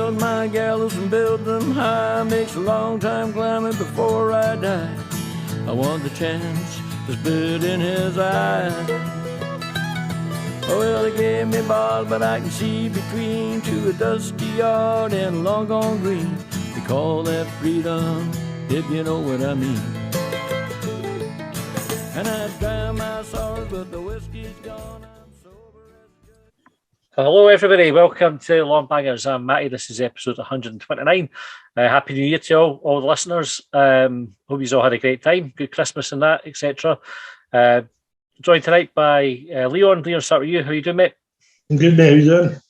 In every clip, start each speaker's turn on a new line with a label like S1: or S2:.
S1: build my gallows and build them high. Makes a long time climbing before I die. I want the chance to spit in his eye. Oh, well, they gave me ball, but I can see between to a dusty yard and a long gone green. They call that freedom, if you know what I mean. And I dry my sorrows, but the whiskey's gone. I'm sober as good.
S2: Hello, everybody. Welcome to Longbangers. I'm Matty. This is episode 129. Happy New Year to all the listeners. Hope you all had a great time. Good Christmas and that, etc. Joined tonight by Leon. Leon, start with you. How you doing, mate?
S3: I'm good, mate. How you doing?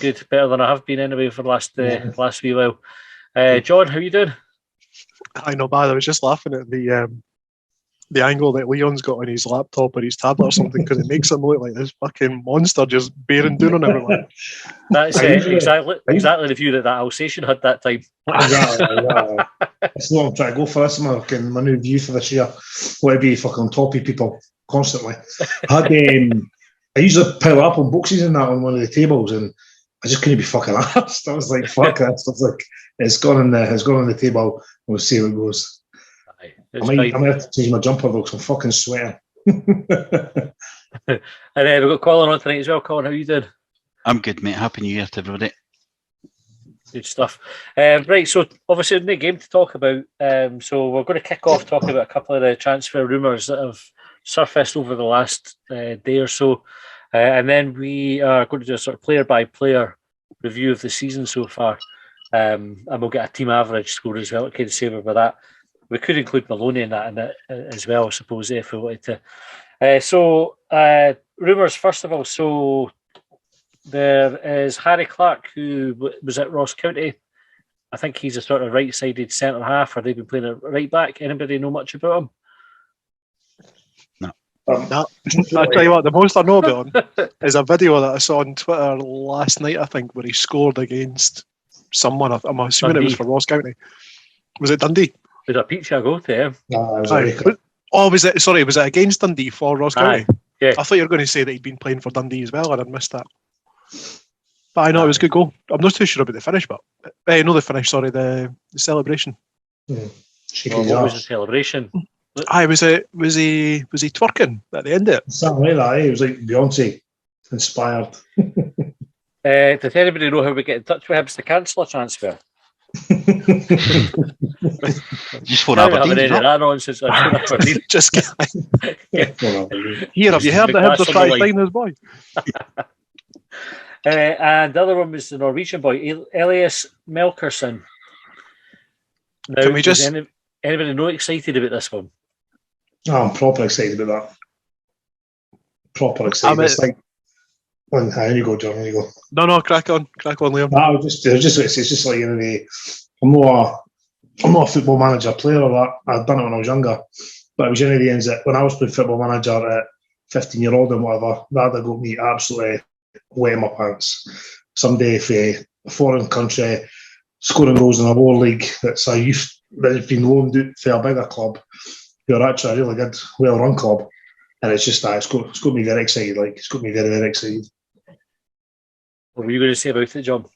S2: Good. Better than I have been anyway for the last wee while. John, how you doing?
S4: I know, bad. I was just laughing at the angle that Leon's got on his laptop or his tablet or something, because it makes him look like this fucking monster just bearing down on everyone.
S2: That's exactly the view that Alsatian had that time.
S3: Exactly. It's what I'm trying to go for this, my new view for this year. Want to be fucking on top of people constantly. I usually pile up on boxes and that on one of the tables, and I just couldn't be fucking arsed. I was like, fuck that. I was like, it's gone on the table. We'll see how it goes. I might have to change my jumper though, because I'm fucking sweating.
S2: And we've got Colin on tonight as well. Colin, how you doing?
S5: I'm good, mate. Happy New Year to everybody.
S2: Good stuff. Right, so obviously no game to talk about. So we're going to kick off talking about a couple of the transfer rumours that have surfaced over the last day or so. And then we are going to do a sort of player-by-player review of the season so far. And we'll get a team average score as well, kind of save over that. We could include Maloney in that as well, I suppose, if we wanted to. So, rumours, first of all. So, there is Harry Clark, who was at Ross County. I think he's a sort of right-sided centre-half, or they've been playing at right-back. Anybody know much about him?
S5: No.
S4: I'll tell you what, the most I know about him is a video that I saw on Twitter last night, I think, where he scored against someone. I'm assuming Dundee. It was for Ross County. Was it Dundee?
S2: Was it a peach I go to?
S4: Was it against Dundee for Ross County?
S2: Yeah.
S4: I thought you were going to say that he'd been playing for Dundee as well, and I'd missed that. But I know it was a good goal. I'm not too sure about the finish, but the finish. Sorry, the celebration.
S2: What was the celebration?
S4: Was he twerking at the end of it?
S3: Something like that. It was like Beyonce inspired.
S2: Does anybody know how we get in touch with Hibs to cancel a transfer?
S5: Just for Aberdeen.
S4: Just here, have you heard the Hibs are trying to sign this boy?
S2: And the other one was the Norwegian boy, Elias Melkerson. Now,
S4: can we just
S2: anybody know excited about this one?
S3: Oh, I'm proper excited about that. Proper excited. It's like, here you go, John. Here you go.
S4: No, crack on, Liam.
S3: No, it's just like, I'm not a football manager player or that. I'd done it when I was younger, but it was one of the ends that when I was playing football manager at 15-year-old and whatever, that got me absolutely wet in my pants. Somebody for a foreign country scoring goals in a lower league that's a youth that's been loaned out for a bigger club, who are actually a really good, well-run club, and it's just that it's got me very excited. Like, it's got me very, very excited.
S2: What were you going to say about it, John?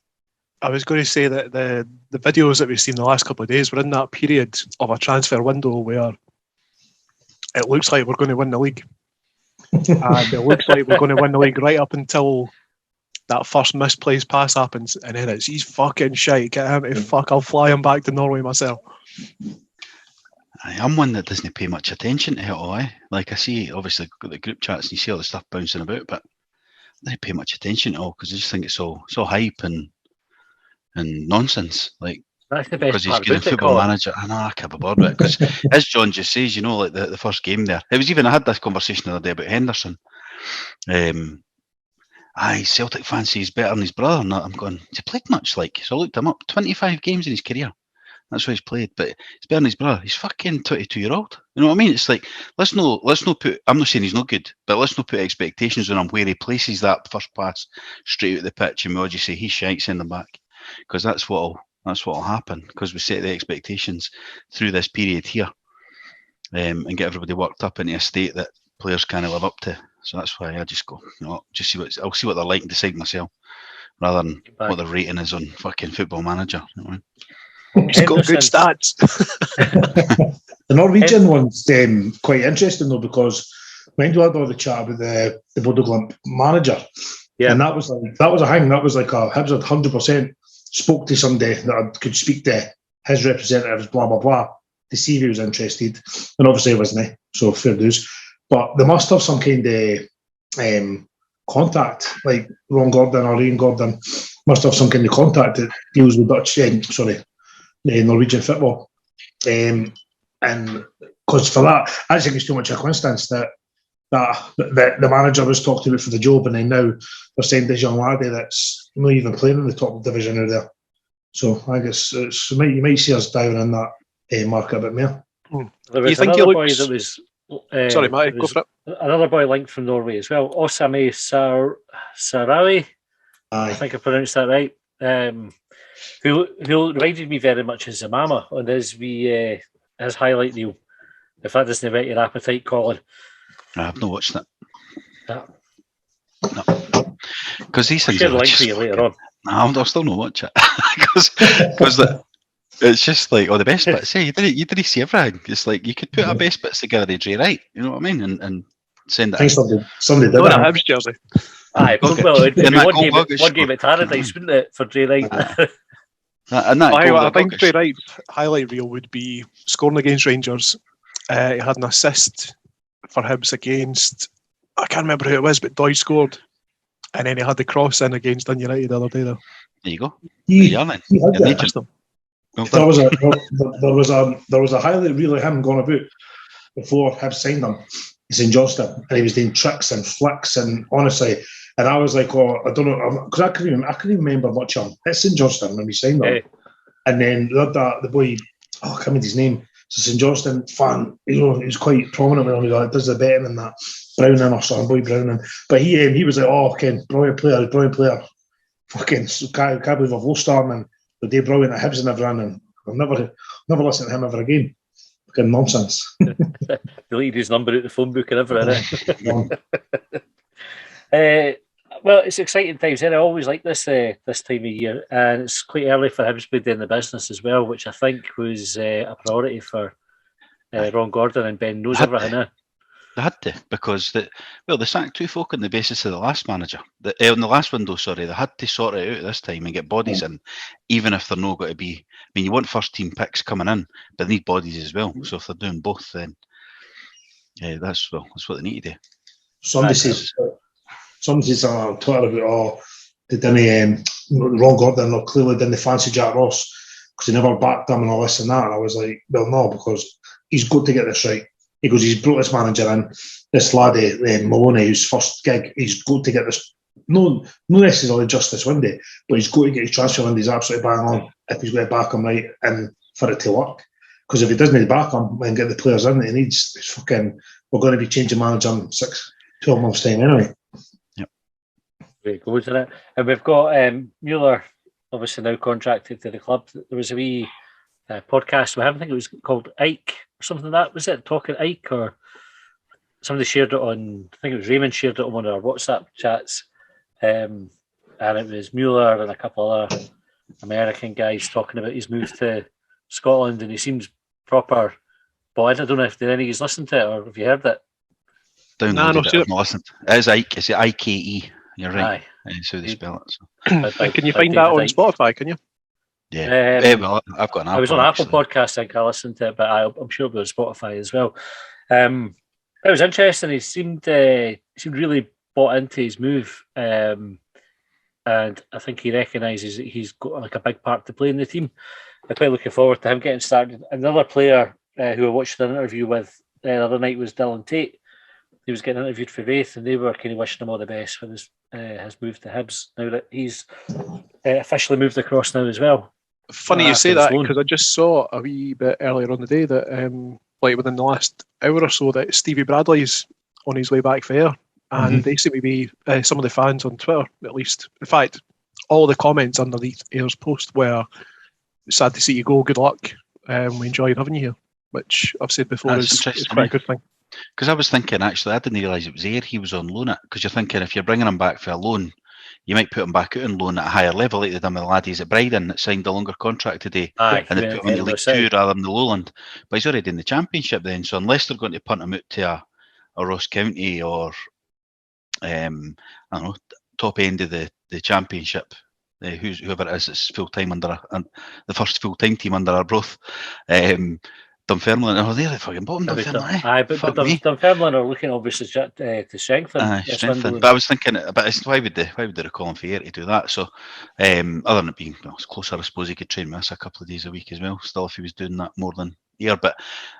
S4: I was going to say that the videos that we've seen the last couple of days were in that period of a transfer window where it looks like we're going to win the league. And it looks like we're going to win the league right up until that first misplaced pass happens, and then he's fucking shite. Get him to fuck, I'll fly him back to Norway myself.
S5: I'm one that doesn't pay much attention to it all. Like, I see, obviously, got the group chats and you see all the stuff bouncing about, but I don't pay much attention at all because I just think it's so hype and nonsense. Like,
S2: that's the best
S5: because he's getting football manager. I know, I can't be bothered with it. Because as John just says, like the first game there, it was even, I had this conversation the other day about Henderson. Celtic fancy he's better than his brother. And I'm going, has he played much? Like, so I looked him up. 25 games in his career. That's what he's played. But he's better than his brother. He's fucking 22-year-old. You know what I mean? It's like, let's not put, I'm not saying he's not good, but let's not put expectations on him where he places that first pass straight out the pitch and we'll just say he's shite, send him back. Because that's what'll happen, because we set the expectations through this period here, and get everybody worked up into a state that players can't live up to. So that's why I just go, just I'll see what they're like and decide myself, rather than what their rating is on fucking Football Manager. You know what I mean?
S4: He's got good stats.
S3: The Norwegian one's quite interesting though, because when we had all the chat about the Bodø Glimt manager, and that was a thing. That was like a Hibs had 100% spoke to somebody that could speak to his representatives, blah blah blah, to see if he was interested, and obviously he wasn't. So fair dues. But they must have some kind of contact, like Ron Gordon or Ian Gordon must have some kind of contact that deals with Norwegian football. And because for that, I think it's too much of a coincidence that the manager was talking about for the job, and then now they're saying this young laddie that's not even playing in the top division out there. So I guess you might see us diving in that market a bit more.
S2: There was another boy that was.
S4: Sorry, Matty, go for it.
S2: Another boy linked from Norway as well, Osame Sarawi. I think I pronounced that right. Who reminded me very much of Zamama on his highlight reel. If that doesn't whet your appetite, Colin.
S5: I've not watched that.
S2: No.
S5: Because these things
S2: are
S5: link
S2: for you later on.
S5: I'll still not watch it. Because it's just like, the best bits. Hey, you didn't see everything. It's like you could put our best bits together to Dre Wright. You know what I mean? And send it.
S3: Somebody did that.
S4: Hibs jersey.
S2: Aye, well, it'd be one game at Paradise, wouldn't it, for Dre Wright?
S4: I think Dre Wright's highlight reel would be scoring against Rangers. He had an assist for Hibs against, I can't remember who it was, but Deutch scored. And then he had the cross in against United the other day. There
S5: you go.
S3: There was a highlight reel of him going about before Hibs signed him. He's in Johnston, and he was doing tricks and flicks, and honestly, and I was like, I don't know, because I couldn't even remember much of him. It's St Johnston when we signed him, and then the boy, I can't remember his name. It's a St Johnston fan. He was quite prominent when he does the betting and that. Browning or something, boy Browning. But he was like, Ken, brilliant player. Fucking can't believe I've lost him, and the day brilliant at Hibs and everything, and I've never listened to him ever again. Fucking nonsense.
S2: Deleted his number out the phone book and everything. Well, it's exciting times. I always like this time of year, and it's quite early for Hibs to be doing the business as well, which I think was a priority for Ron Gordon, and Ben knows everything.
S5: They had to, because they sacked two folk on the basis of the last manager. On the last window, they had to sort it out this time and get bodies in, even if they're not going to be. I mean, you want first team picks coming in, but they need bodies as well. So if they're doing both, then that's what they need to do.
S3: Somebody says on Twitter about they didn't Ron Gordon clearly didn't fancy Jack Ross because he never backed him and all this and that. And I was like, well, no, because he's got to get this right. He goes, he's brought this manager in, this laddie, Maloney, whose first gig, he's got to get this, not necessarily just this window, but he's got to get his transfer windows absolutely bang on if he's going to back him right and for it to work. Because if he doesn't back him and get the players in that he needs, we're going to be changing manager in 12 months' time anyway.
S5: Yep.
S2: There it goes, isn't it? And we've got Mueller, obviously now contracted to the club. There was a wee podcast we have, I think it was called Ike or something like that. Was it Talking Ike, or somebody shared it on, I think it was Raymond shared it on one of our WhatsApp chats, and it was Mueller and a couple other American guys talking about his move to Scotland, and he seems proper buoyant. I don't know if any of you listened to it or have you heard it?
S5: I've not listened. It is Ike. Is it Ike? You're right. That's how they spell it. So.
S4: Can you find that on Spotify, can you?
S5: Yeah, well, I've got an Apple.
S2: I was on Apple Podcast, I think I listened to it, but I'm sure it was Spotify as well. It was interesting. He seemed really bought into his move, and I think he recognises that he's got like a big part to play in the team. I'm quite looking forward to him getting started. Another player who I watched an interview with the other night was Dylan Tate. He was getting interviewed for Wraith, and they were kind of wishing him all the best for his move to Hibs. Now that he's officially moved across now as well.
S4: Funny you say that, because I just saw a wee bit earlier on the day that, like within the last hour or so, that Stevie Bradley's on his way back there, and they seem to be some of the fans on Twitter, at least. In fact, all the comments underneath Ayer's post were sad to see you go. Good luck. We enjoyed having you here, which I've said before is quite a good thing.
S5: Because I was thinking, actually, I didn't realise it was Ayr he was on loan at. Because you're thinking, if you're bringing him back for a loan, you might put him back out on loan at a higher level, like they done with the laddies at Bryden that signed a longer contract today,
S2: Aye,
S5: and they put him in the League Two rather than the Lowland. But he's already in the Championship then, so unless they're going to punt him out to a Ross County or, I don't know, top end of the Championship, whoever it is that's full-time under the first full-time team under Arbroath, Dunfermline, they're the fucking bottom, Dunfermline.
S2: Aye, but Dunfermline are looking obviously to strengthen.
S5: Strengthen. But I was thinking, why would they recall him for Ayr to do that? So, other than it being it's closer, I suppose he could train with us a couple of days a week as well. Still, if he was doing that more than Ayr, but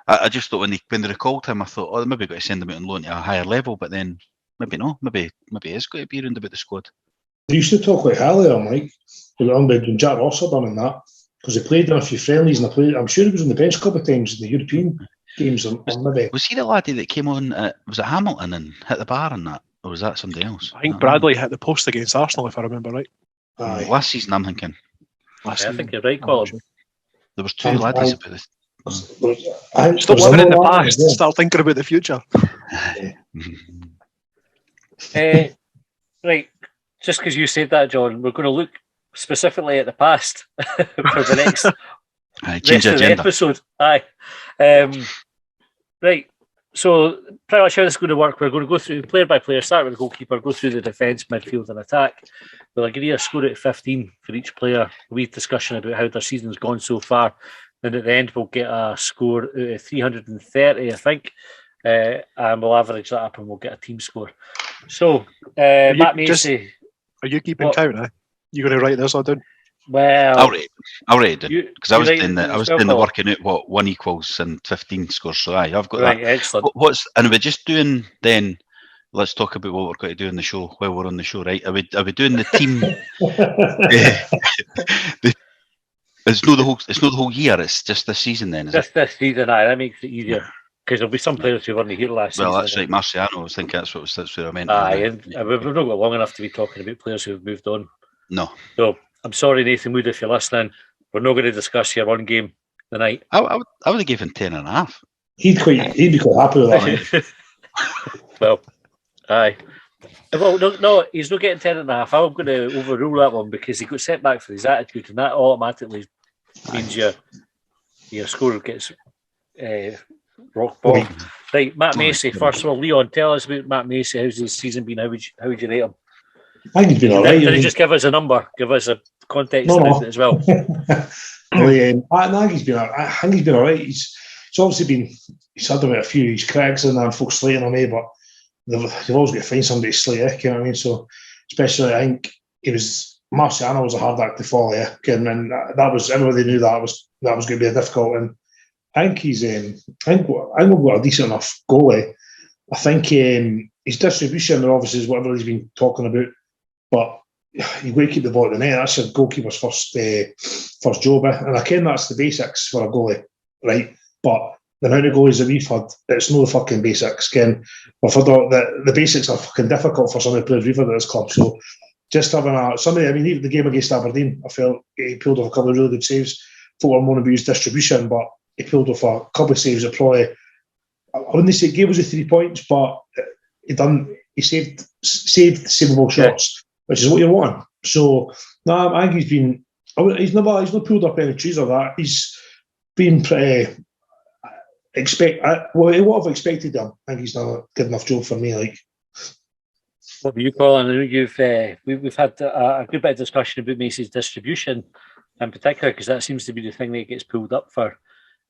S5: I just thought when they recalled him, I thought, they maybe got to send him out on loan to a higher level. But then maybe no, maybe it's got to be around about the squad.
S3: They used to talk quite highly of him, like when Jack Ross had done in that. Because he played in a few friendlies, and I'm sure he was on the bench a couple of times in the European games.
S5: Was he the laddie that came on? Was it Hamilton and hit the bar and that, or was that somebody else?
S4: I think Bradley hit the post against Arsenal, if I remember right.
S3: Aye.
S5: Last season, I'm thinking.
S2: I think you're right, Colin.
S5: There was two laddies about this.
S4: Stop living in the past. Start thinking about the future.
S2: Right, just because you said that, John, we're going to look specifically at the past for the next
S5: change
S2: rest of the episode. Aye. Right. So pretty much how this is going to work, we're going to go through player by player, start with the goalkeeper, go through the defence, midfield and attack. We'll agree a score out of 15 for each player. A wee discussion about how their season's gone so far. Then at the end we'll get a score out of 330, I think. And we'll average that up and we'll get a team score. So Matt Macy.
S4: Are you keeping count, eh? You going to write this all down?
S2: Well,
S5: I'll read it because I was doing the working out what 1 equals and 15 scores. So I've got
S2: right,
S5: that.
S2: Excellent.
S5: And we're just doing then. Let's talk about what we're going to do in the show while we're on the show, right? Are we doing the team? It's not the whole year. It's just this season then.
S2: Just this season, that makes it easier. Because there'll be some players who weren't here last season.
S5: Well, that's right, Marciano. I was thinking that's what I meant.
S2: And we've not got long enough to be talking about players who've moved on.
S5: No.
S2: So I'm sorry, Nathan Wood, if you're listening. We're not going to discuss your one game tonight.
S5: I would have given 10.5.
S3: He'd be quite happy with that.
S2: Well, aye. Well, no, he's not getting 10.5. I'm going to overrule that one because he got sent back for his attitude, and that automatically means your score gets rock bottom. Right, Matt Macy. First of all, Leon, tell us about Matt Macy. How's his season been? How would you rate him?
S3: I think he's been all right.
S2: Did he just give us a number? Give us a context
S3: No.
S2: as well.
S3: I think he's been all right. He's obviously he's had a few of his cracks and folks slating on me, but you've always got to find somebody to slate, you know what I mean? So, especially, I think Marciano was a hard act to follow, and that was, everybody knew that was going to be a difficult, and I think I think we've got a decent enough goalie. I think his distribution, obviously, is what everybody's been talking about, but you've got to keep the ball at the net. That's your goalkeeper's first job, and I ken that's the basics for a goalie, right? But the amount of goalies that we've had, it's no the fucking basics. Ken, we've had the basics are fucking difficult for some of the players we've had at this club. So just having even the game against Aberdeen, I felt he pulled off a couple of really good saves. Folk were more about his distribution, but he pulled off a couple of saves that probably, I wouldn't say it gave us the 3 points, but he saved savable shots, which is what you want. So I think he's not pulled up any trees or that. He's been pretty what I've expected him. I think he's done a good enough job for me. Like,
S2: what were you calling? I know we've had a good bit of discussion about Macy's distribution in particular, because that seems to be the thing that he gets pulled up for.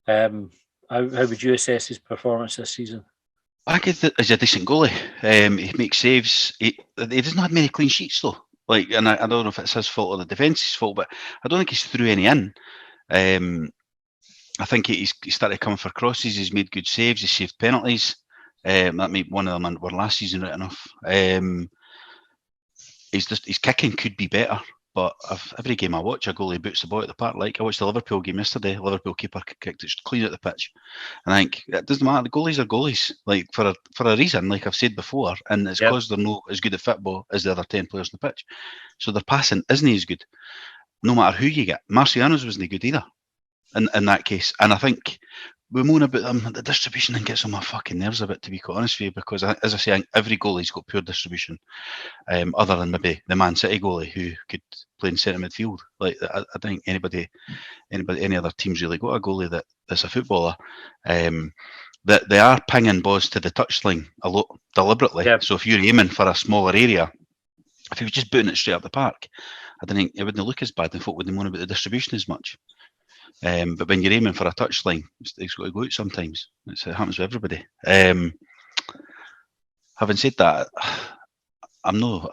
S2: How would you assess his performance this season?
S5: I think he's a decent goalie. He makes saves. He doesn't have many clean sheets though. And I don't know if it's his fault or the defence's fault, but I don't think he's threw any in. I think he started coming for crosses. He's made good saves. He's saved penalties. That made one of them were last season right enough. His kicking could be better, but every game I watch, a goalie boots the ball at the park. Like I watched the Liverpool game yesterday. Liverpool keeper kicked it clean at the pitch, and I think it doesn't matter. The goalies are goalies, like for a reason. Like I've said before, and it's because they're not as good at football as the other 10 players on the pitch. So their passing isn't as good, no matter who you get. Marciano's wasn't good either. In that case, and I think we moan about them. The distribution thing gets on my fucking nerves a bit, to be quite honest with you, because as I say, I think every goalie's got poor distribution, other than maybe the Man City goalie who could play in centre midfield. Like I think any other team's really got a goalie that's a footballer. That they are pinging balls to the touchline a lot deliberately.
S2: Yeah.
S5: So if you're aiming for a smaller area, if you were just booting it straight up the park, I don't think it wouldn't look as bad, and folk wouldn't moan about the distribution as much. But when you're aiming for a touchline, it's got to go out sometimes. It happens with everybody. Having said that, I'm no.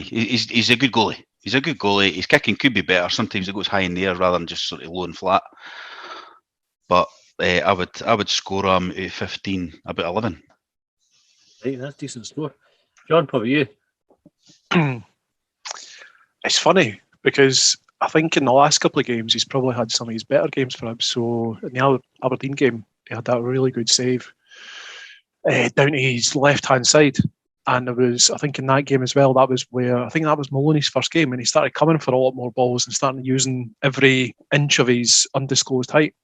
S5: He's a good goalie. He's a good goalie. His kicking could be better. Sometimes it goes high in the air rather than just sort of low and flat. But I would score him at 15, about 11.
S2: Right, that's a decent score. John, what about you?
S4: It's funny because I think in the last couple of games he's probably had some of his better games for him. So in the Aberdeen game, he had that really good save down to his left-hand side. And there was, I think in that game as well, that was where, I think that was Maloney's first game, and he started coming for a lot more balls and started using every inch of his undisclosed height.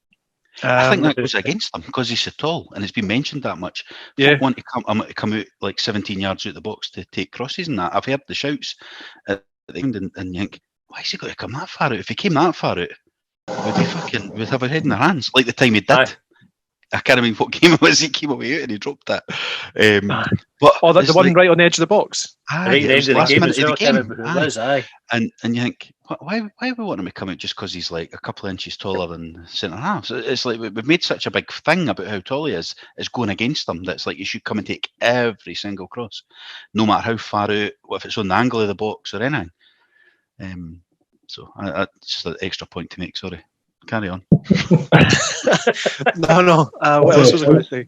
S5: I think that goes against him because he's so tall, and it's been mentioned that much.
S4: Yeah.
S5: Folk want to come out like 17 yards out the box to take crosses and that. I've heard the shouts at the end, and you think, why has he got to come that far out? If he came that far out, would have a head in their hands, like the time he did.
S2: Aye.
S5: I can't remember what game it was. He came away out and he dropped that.
S4: But that's the one right on the edge of the box.
S2: Right at the end of the game as well. I can't remember who it was. Aye.
S5: And you think, why are we wanting him to come out just because he's like a couple of inches taller than centre half? So it's like we've made such a big thing about how tall he is. It's going against him. That's like you should come and take every single cross, no matter how far out, what if it's on the angle of the box or anything. So that's just an extra point to make. Sorry. Carry on.
S4: No. What else was I going to say?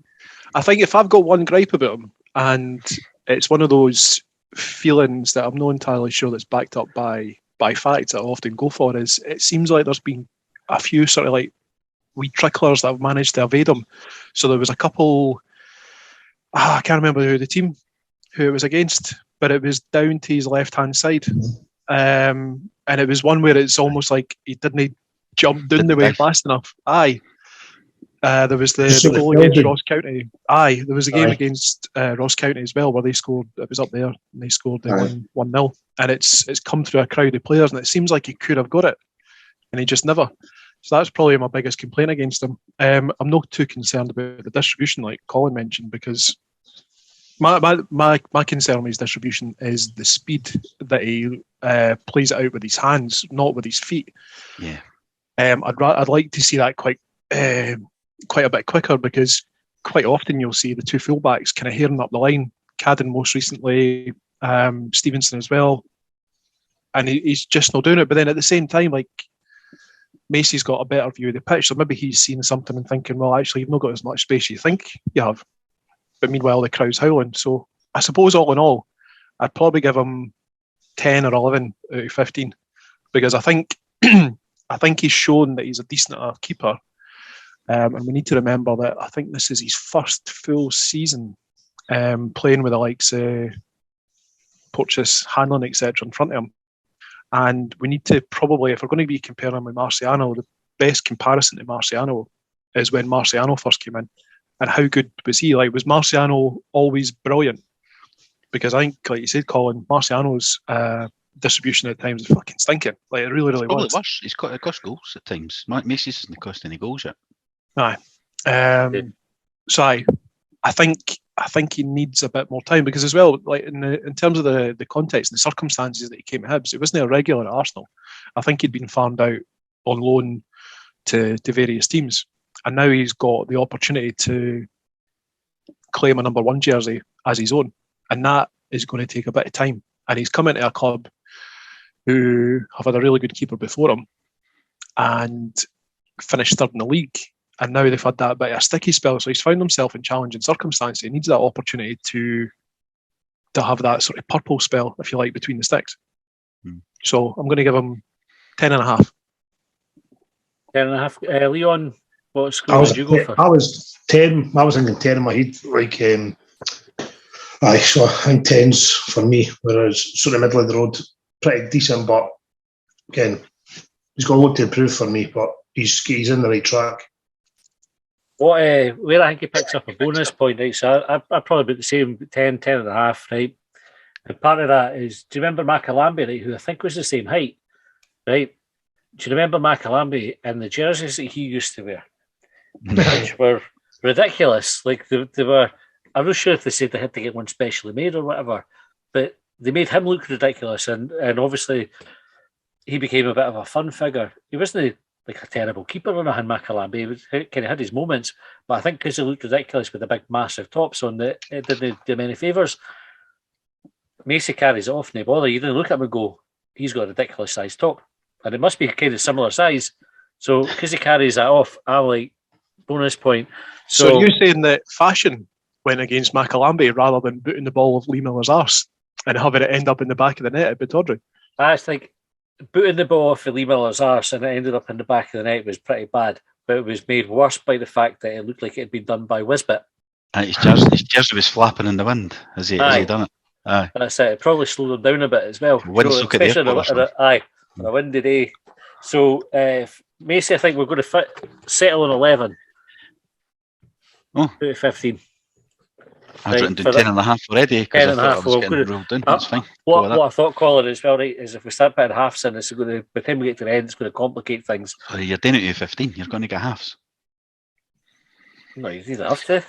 S4: I think if I've got one gripe about him, and it's one of those feelings that I'm not entirely sure that's backed up by facts that I often go for, is it seems like there's been a few sort of like wee tricklers that have managed to evade him. So there was a couple, I can't remember who it was against, but it was down to his left-hand side. And it was one where it's almost like he didn't jump down the way fast enough. Aye. There was the goal against Ross County. Aye. There was a game against Ross County as well where they scored. It was up there and they scored 1-0. And it's come through a crowd of players, and it seems like he could have got it, and he just never. So that's probably my biggest complaint against him. I'm not too concerned about the distribution, like Colin mentioned, because my concern with his distribution is the speed that he plays it out with his hands, not with his feet.
S5: Yeah.
S4: I'd like to see that quite a bit quicker, because quite often you'll see the two fullbacks kind of hearing up the line. Cadden most recently, Stevenson as well, and he's just not doing it. But then at the same time, like Macy's got a better view of the pitch, so maybe he's seen something and thinking, well, actually, you've not got as much space as you think you have. But meanwhile, the crowd's howling. So I suppose all in all, I'd probably give him 10 or 11 out of 15, because I think he's shown that he's a decent enough keeper. And we need to remember that I think this is his first full season playing with the likes of Porteous, Hanlon, etc. in front of him. And we need to probably, if we're going to be comparing him with Marciano, the best comparison to Marciano is when Marciano first came in. And how good was he? Like, was Marciano always brilliant? Because I think, like you said, Colin, Marciano's distribution at times is fucking stinking. Like, it really, really was.
S5: Probably worse. It cost goals at times. Macy's hasn't cost any goals yet.
S4: Aye. So I think he needs a bit more time, because as well, like in terms of the context and the circumstances that he came to Hibs, it wasn't a regular at Arsenal. I think he'd been farmed out on loan to various teams, and now he's got the opportunity to claim a number 1 jersey as his own, and that is going to take a bit of time. And he's come into a club who have had a really good keeper before him and finished third in the league. And now they've had that bit of a sticky spell. So he's found himself in challenging circumstances. He needs that opportunity to have that sort of purple spell, if you like, between the sticks. So I'm going to give him 10.5.
S2: 10.5. Leon, what score did you go for?
S3: I was 10. I was thinking 10 in my head. Like, so I think 10's for me, whereas sort of middle of the road, pretty decent. But again, he's got a lot to improve for me. But he's in the right track.
S2: Where I think he picks up a bonus point, right? So I probably about the same 10 and a half, right? And part of that is, do you remember Macalambi, right, who I think was the same height, right? Do you remember Macalambi and the jerseys that he used to wear, which were ridiculous? Like they were. I'm not sure if they said they had to get one specially made or whatever, but they made him look ridiculous, and obviously he became a bit of a fun figure. He wasn't like a terrible keeper or anything, Macalambi. He kind of had his moments, but I think because he looked ridiculous with the big massive tops on, it didn't do many favours. Macy carries it off, no bother. You didn't look at him and go, he's got a ridiculous sized top. And it must be kind of similar size. So because he carries that off, I'm like, bonus point.
S4: So you're saying that fashion went against Macalambi rather than booting the ball of Lee Miller's arse and having it end up in the back of the net at Bitodry?
S2: I think booting the ball off of Lee Miller's arse and it ended up in the back of the net was pretty bad, but it was made worse by the fact that it looked like it had been done by Wisbit.
S5: His jersey was flapping in the wind as he done it. Aye.
S2: That's it. It probably slowed him down a bit as well.
S5: Especially
S2: on a windy day. So, Macy, I think we're going to settle on 11.
S5: Oh.
S2: Out of 15.
S5: I've written down 10 and a half already because I thought I was getting rolled down. That's fine.
S2: What I thought, Colin, as well, right, is if we start putting halves in, it's going to, by the time we get to the end, it's going to complicate things.
S5: Sorry, you're down to 15. You're going to get halves.
S2: No, you didn't have to.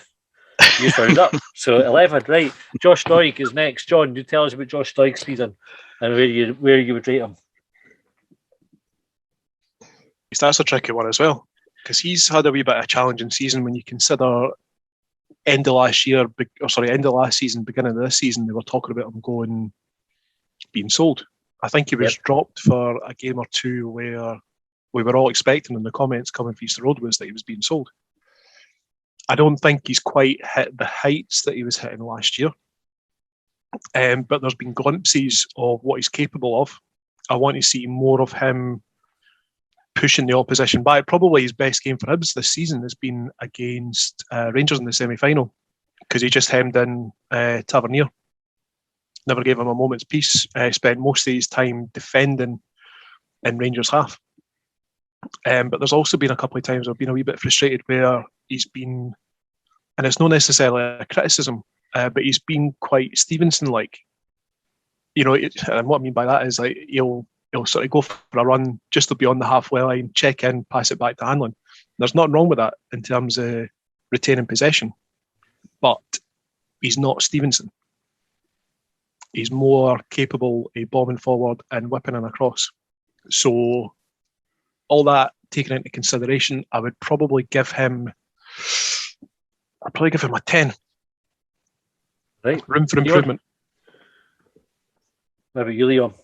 S2: You found up. So 11, right. Josh Doig is next. John, you tell us about Josh Doig's season and where you would rate him.
S4: That's a tricky one as well, because he's had a wee bit of a challenging season when you consider end of last season, beginning of this season, they were talking about him being sold. I think he was dropped for a game or two where we were all expecting, in the comments coming from Easter Road, was that he was being sold. I don't think he's quite hit the heights that he was hitting last year. But there's been glimpses of what he's capable of. I want to see more of him pushing the opposition back. Probably his best game for Hibs this season has been against Rangers in the semi-final, because he just hemmed in Tavernier. Never gave him a moment's peace. Spent most of his time defending in Rangers' half. But there's also been a couple of times I've been a wee bit frustrated where he's been, and it's not necessarily a criticism, but he's been quite Stevenson-like. And what I mean by that is like he'll sort of go for a run just to be on the halfway line, check in, pass it back to Hanlon. There's nothing wrong with that in terms of retaining possession, but he's not Stevenson. He's more capable of bombing forward and whipping in across. So all that taken into consideration, I would probably give him a 10.
S2: Right.
S4: Room for improvement.
S2: Maybe you, Leon.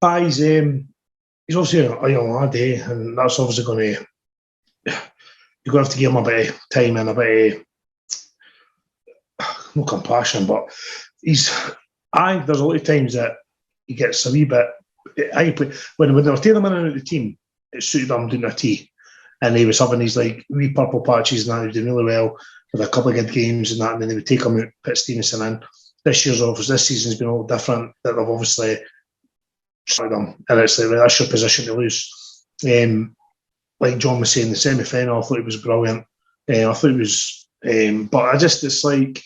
S3: He's obviously a young lad, and that's obviously going to, you're going to have to give him a bit of time and a bit of, no compassion, but I think there's a lot of times that he gets a wee bit, when they were taking him in and out of the team, it suited him doing a tee, and he was having these like wee purple patches and that, he was doing really well with a couple of good games and that, and then they would take him out, put Stevenson in. This season's been a little different, that they've obviously started him, and it's like, that's your position to lose. Like John was saying, the semi-final, I thought it was brilliant. I thought it was, but it's like,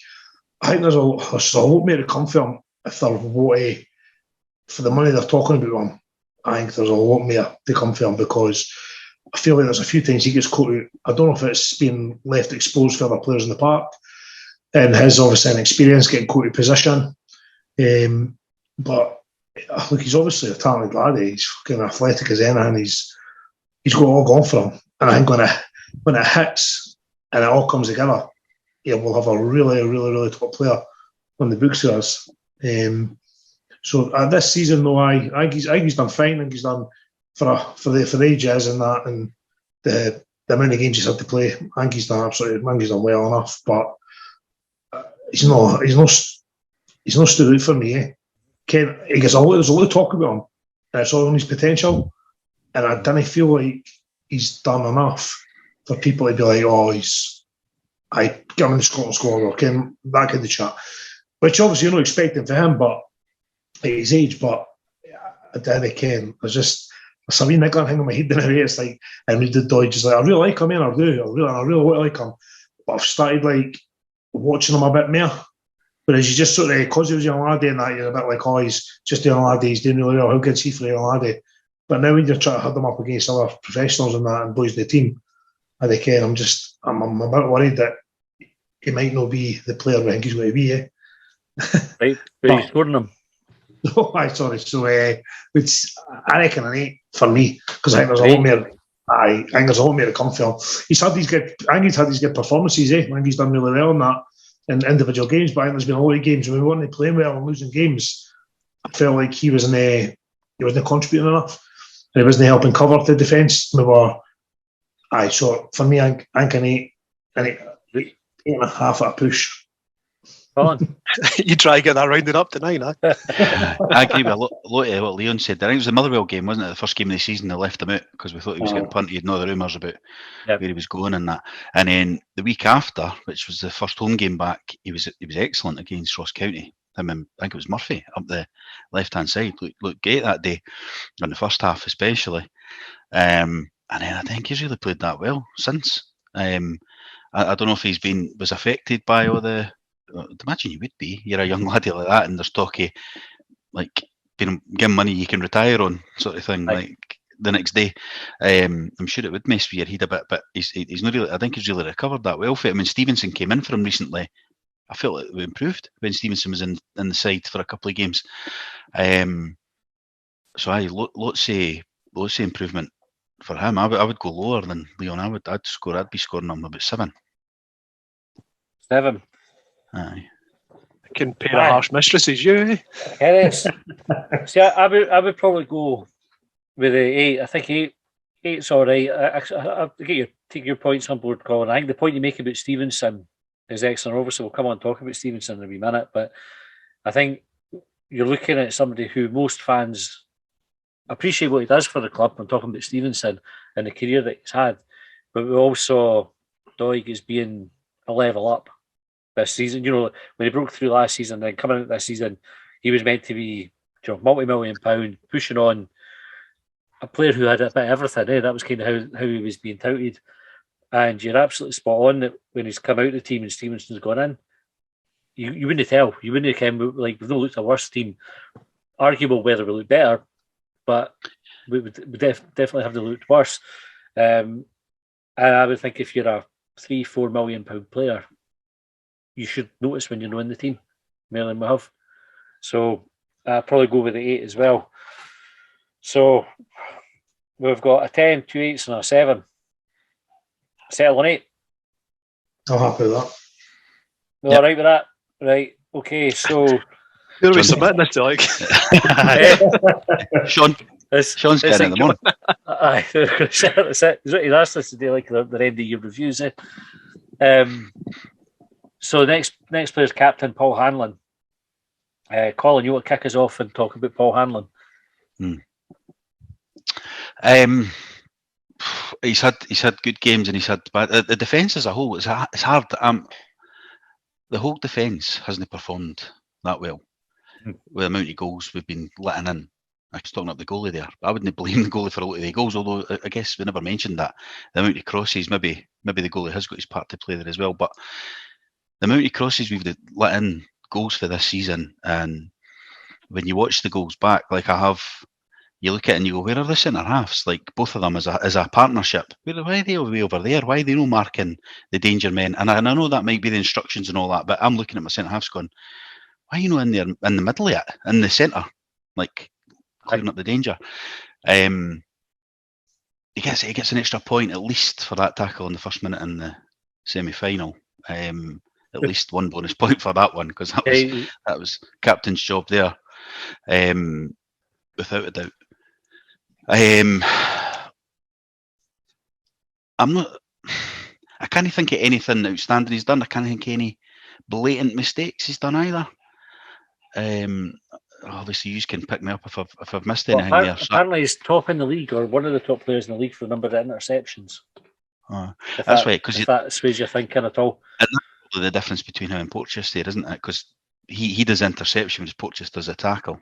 S3: I think there's a lot more to come from if they're for the money they're talking about him. I think there's a lot more to come from, because I feel like there's a few times he gets caught out. I don't know if it's being left exposed for other players in the park, and his obviously an experience getting caught in position. But look, he's obviously a talented lad. He's fucking athletic as anything. He's got all gone for him. And I think when it hits and it all comes together, we'll have a really, really, really top player on the books for us. So this season, though, I think he's done fine. I think he's done for the age he is and that, and the amount of games he's had to play. I think he's done well enough. But he's not stood out for me. There's a lot of talk about him, and it's all on his potential. And I don't feel like he's done enough for people to be like, I get him in the Scotland squad or came back in the chat, which obviously you're not expecting for him, but at his age. But I don't ken. It's a wee niggling thing in my head in a way. It's like, and we did Deutch. It's like, I really like him, man. I really want to like him. But I've started like watching him a bit more. Whereas you just sort of, because he was a young laddie and that, you're a bit like, oh, he's just a young laddie, he's doing really well. How good's he for a young laddie? But now when you're trying to herd him up against other professionals and that and boys in the team, I think I'm a bit worried that he might not be the player we think he's going to be.
S2: Right, but he's scoring them.
S3: Oh, I'm sorry. So it's, I reckon an 8 for me, because I think there's a lot more. I think there's a lot more to come from. He's had these good. I think he's had these good performances. I think he's done really well in that in individual games. But I think there's been a lot of games when we weren't playing well and losing games. I felt like he wasn't contributing enough. And he wasn't helping cover the defence. We were. So for me, I think an 8 and 8.5 at a push.
S2: Colin.
S4: You try to get that rounded up to 9, huh?
S5: I agree with a lot of what Leon said. I think it was the Motherwell game, wasn't it? The first game of the season, they left him out because we thought he was getting punted and all the rumours about where he was going and that. And then the week after, which was the first home game back, he was excellent against Ross County. I think it was Murphy up the left-hand side. Looked great that day, in the first half especially. And then I think he's really played that well since. I don't know if was affected by all the. I'd imagine you would be. You're a young laddie like that, and there's talk of like give him money you can retire on, sort of thing, like the next day. I'm sure it would mess with your head a bit, but he's not really. I think he's really recovered that well for him. When Stevenson came in for him recently, I felt like we improved when Stevenson was in the side for a couple of games. So lots of improvement for him. I would go lower than Leon. I'd be scoring him about 7.
S2: 7.
S5: Aye.
S4: Can pair of harsh mistresses, you.
S2: Yes. See, I would probably go with the 8. I think 8's all right. I take your points on board, Colin. I think the point you make about Stevenson is excellent. Obviously, we'll come on and talk about Stevenson in a wee minute, but I think you're looking at somebody who most fans appreciate what he does for the club. I'm talking about Stevenson and the career that he's had, but we also Doig as being a level up this season. You know, when he broke through last season, then coming out this season, he was meant to be, multi-million pound, pushing on, a player who had a bit of everything. That was kind of how he was being touted. And you're absolutely spot on that when he's come out of the team and Stevenson's gone in, you wouldn't tell. You wouldn't have come, like, we've not looked a worse team. Arguable whether we look better, but we would definitely have to look worse. And I would think if you're a £3-4 million player, you should notice when you're not in the team more than we have. So I'll probably go with the 8 as well. So we've got a 10, 2 8s and a 7. Settle on 8.
S3: I'm happy with that.
S2: All right with that? Right. Okay, so
S4: Who are we submitting this to, like?
S5: Sean's getting in the morning.
S2: Aye, that's it. He's asked us to do like the end of year reviews. So next player's captain Paul Hanlon. Colin, you want to kick us off and talk about Paul Hanlon?
S5: He's had good games and he's had bad. The defence as a whole, it's hard. The whole defence hasn't performed that well with the amount of goals we've been letting in. I was talking up the goalie there. I wouldn't blame the goalie for a lot of the goals, although I guess we never mentioned that. The amount of crosses, maybe the goalie has got his part to play there as well. But the amount of crosses we've let in goals for this season, and when you watch the goals back, like I have, you look at it and you go, where are the centre halves? Like both of them as a partnership. Why are they way over there? Why are they not marking the danger men? And I know that might be the instructions and all that, but I'm looking at my centre halves going, why are you not in there in the middle yet? In the centre? Like clearing up the danger. He gets an extra point at least for that tackle in the first minute in the semi-final. At least one bonus point for that one, because that was captain's job there, without a doubt. I can't think of anything outstanding he's done. I can't think of any blatant mistakes he's done either. Obviously, you can pick me up if I've missed anything there.
S2: Apparently, he's top in the league, or one of the top players in the league for the number of interceptions.
S5: That's right, because
S2: that sways your thinking at all.
S5: And that's the difference between him and Porteous there, isn't it? Because he does interception, whereas Porteous does a tackle.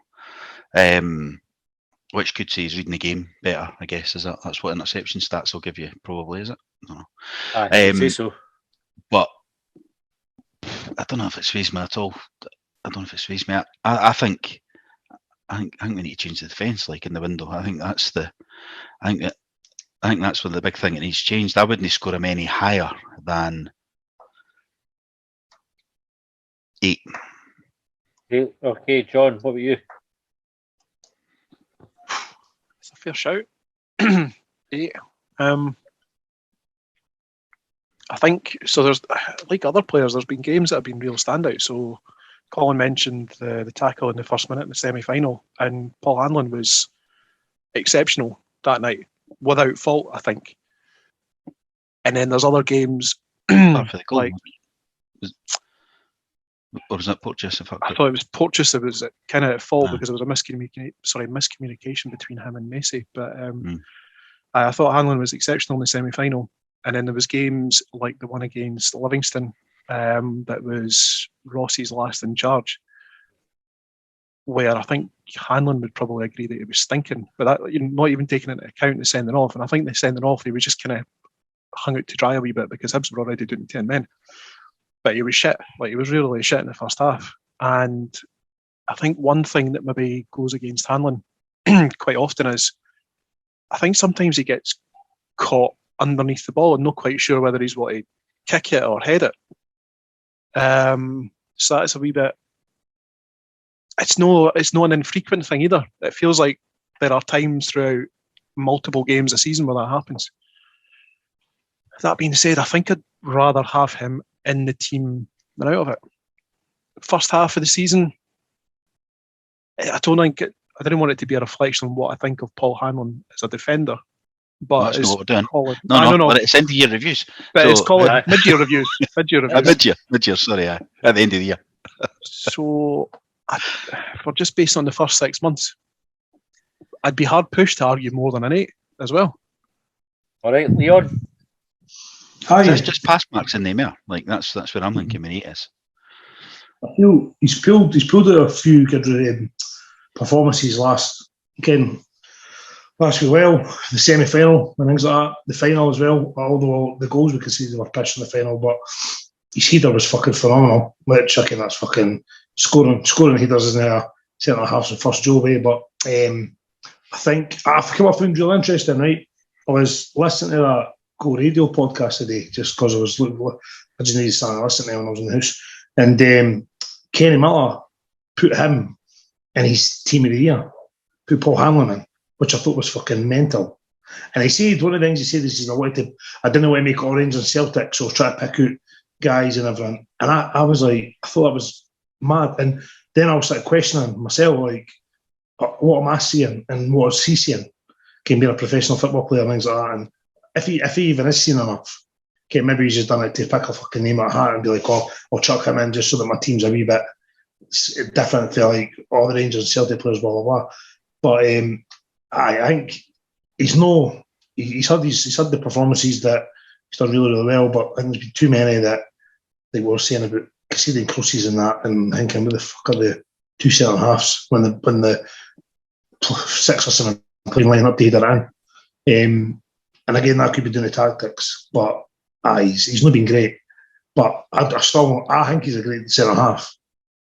S5: which could say he's reading the game better, I guess. That's what interception stats will give you, probably, is it? I don't know.
S2: I'd say so.
S5: But I don't know if it's phased me at all. I don't know if it's phased me. I think we need to change the defence, like in the window. I think that's where the big thing that needs changed. I wouldn't score him any higher than 8.
S2: Okay, John, what about you?
S4: It's a fair shout. 8. I think so. There's, like other players, there's been games that have been real standouts. So Colin mentioned the tackle in the first minute in the semi-final, and Paul Hanlon was exceptional that night, without fault, I think. And then there's other games
S5: For the goal.
S4: like,
S5: or was that Porteous?
S4: I thought it was Porteous that was kind of at fault because there was a miscommunication between him and Messi. But I thought Hanlon was exceptional in the semi-final. And then there was games like the one against Livingston that was Rossi's last in charge, where I think Hanlon would probably agree that he was stinking, but that, not even taking into account the sending off. And I think the sending off, he was just kind of hung out to dry a wee bit because Hibs were already doing 10 men. But he was shit. Like, he was really shit in the first half. And I think one thing that maybe goes against Hanlon quite often is I think sometimes he gets caught underneath the ball and not quite sure whether he's want to kick it or head it. So that's a wee bit. It's not an infrequent thing either. It feels like there are times throughout multiple games a season where that happens. That being said, I think I'd rather have him in the team than out of it. First half of the season, I didn't want it to be a reflection on what I think of Paul Hanlon as a defender. But
S5: that's not what we're doing.
S4: Colin,
S5: no. But it's end of year reviews.
S4: But it's Colin mid-year reviews.
S5: Mid-year. Sorry, at the end of the year.
S4: So, for just based on the first 6 months, I'd be hard pushed to argue more than an 8 as well.
S2: All right, Leon.
S3: Hi.
S5: It's just pass marks in the email. Like that's where I'm thinking when 8 is.
S3: I feel he's pulled out a few good performances last week. Well, the semi-final and things like that, the final as well, although the goals we could see they were pitched in the final, but his header was fucking phenomenal. Which I that's fucking scoring headers isn't a centre half's the first job, but I think I found really interesting, right? I was listening to that Go Radio podcast today just because I just needed something to listen to when I was in the house. And Kenny Miller put him in his team of the year, put Paul Hanlon in, which I thought was fucking mental. And he said, one of the things he said is, I didn't want to make Orange and Celtic, so I was trying to pick out guys and everything. And I was like, I thought that was mad. And then I was like questioning myself, like, what am I seeing and what is he seeing? Can be a professional football player and things like that. And if he even is seeing enough, okay, maybe he's just done it to pick a fucking name out of hat and be like, oh, I'll chuck him in just so that my team's a wee bit different to like all the Rangers and Celtic players, blah, blah, blah. But I think he's had the performances that he's done really, really well, but I think there's been too many that they were saying about conceding crosses and that, and thinking, what the fuck are the two centre halves when the 6 or 7 playing line up to header in? And again, that could be doing the tactics, but he's not been great. But I think he's a great centre half.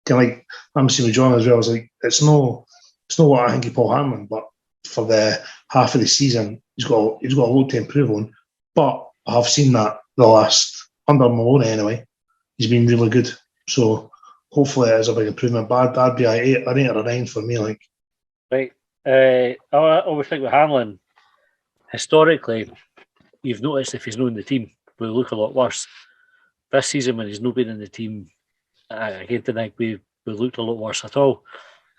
S3: Like I'm seeing with John as well. I was like, it's not what I think of Paul Hanlon, but for the half of the season, he's got a lot to improve on. But I have seen that the last under Maloney anyway. He's been really good. So hopefully it is a big improvement. But that'd be an 8 or a 9 for me. Like,
S2: right. I always think with Hanlon, historically, you've noticed if he's not in the team, we look a lot worse. This season, when he's not been in the team, I don't think we looked a lot worse at all.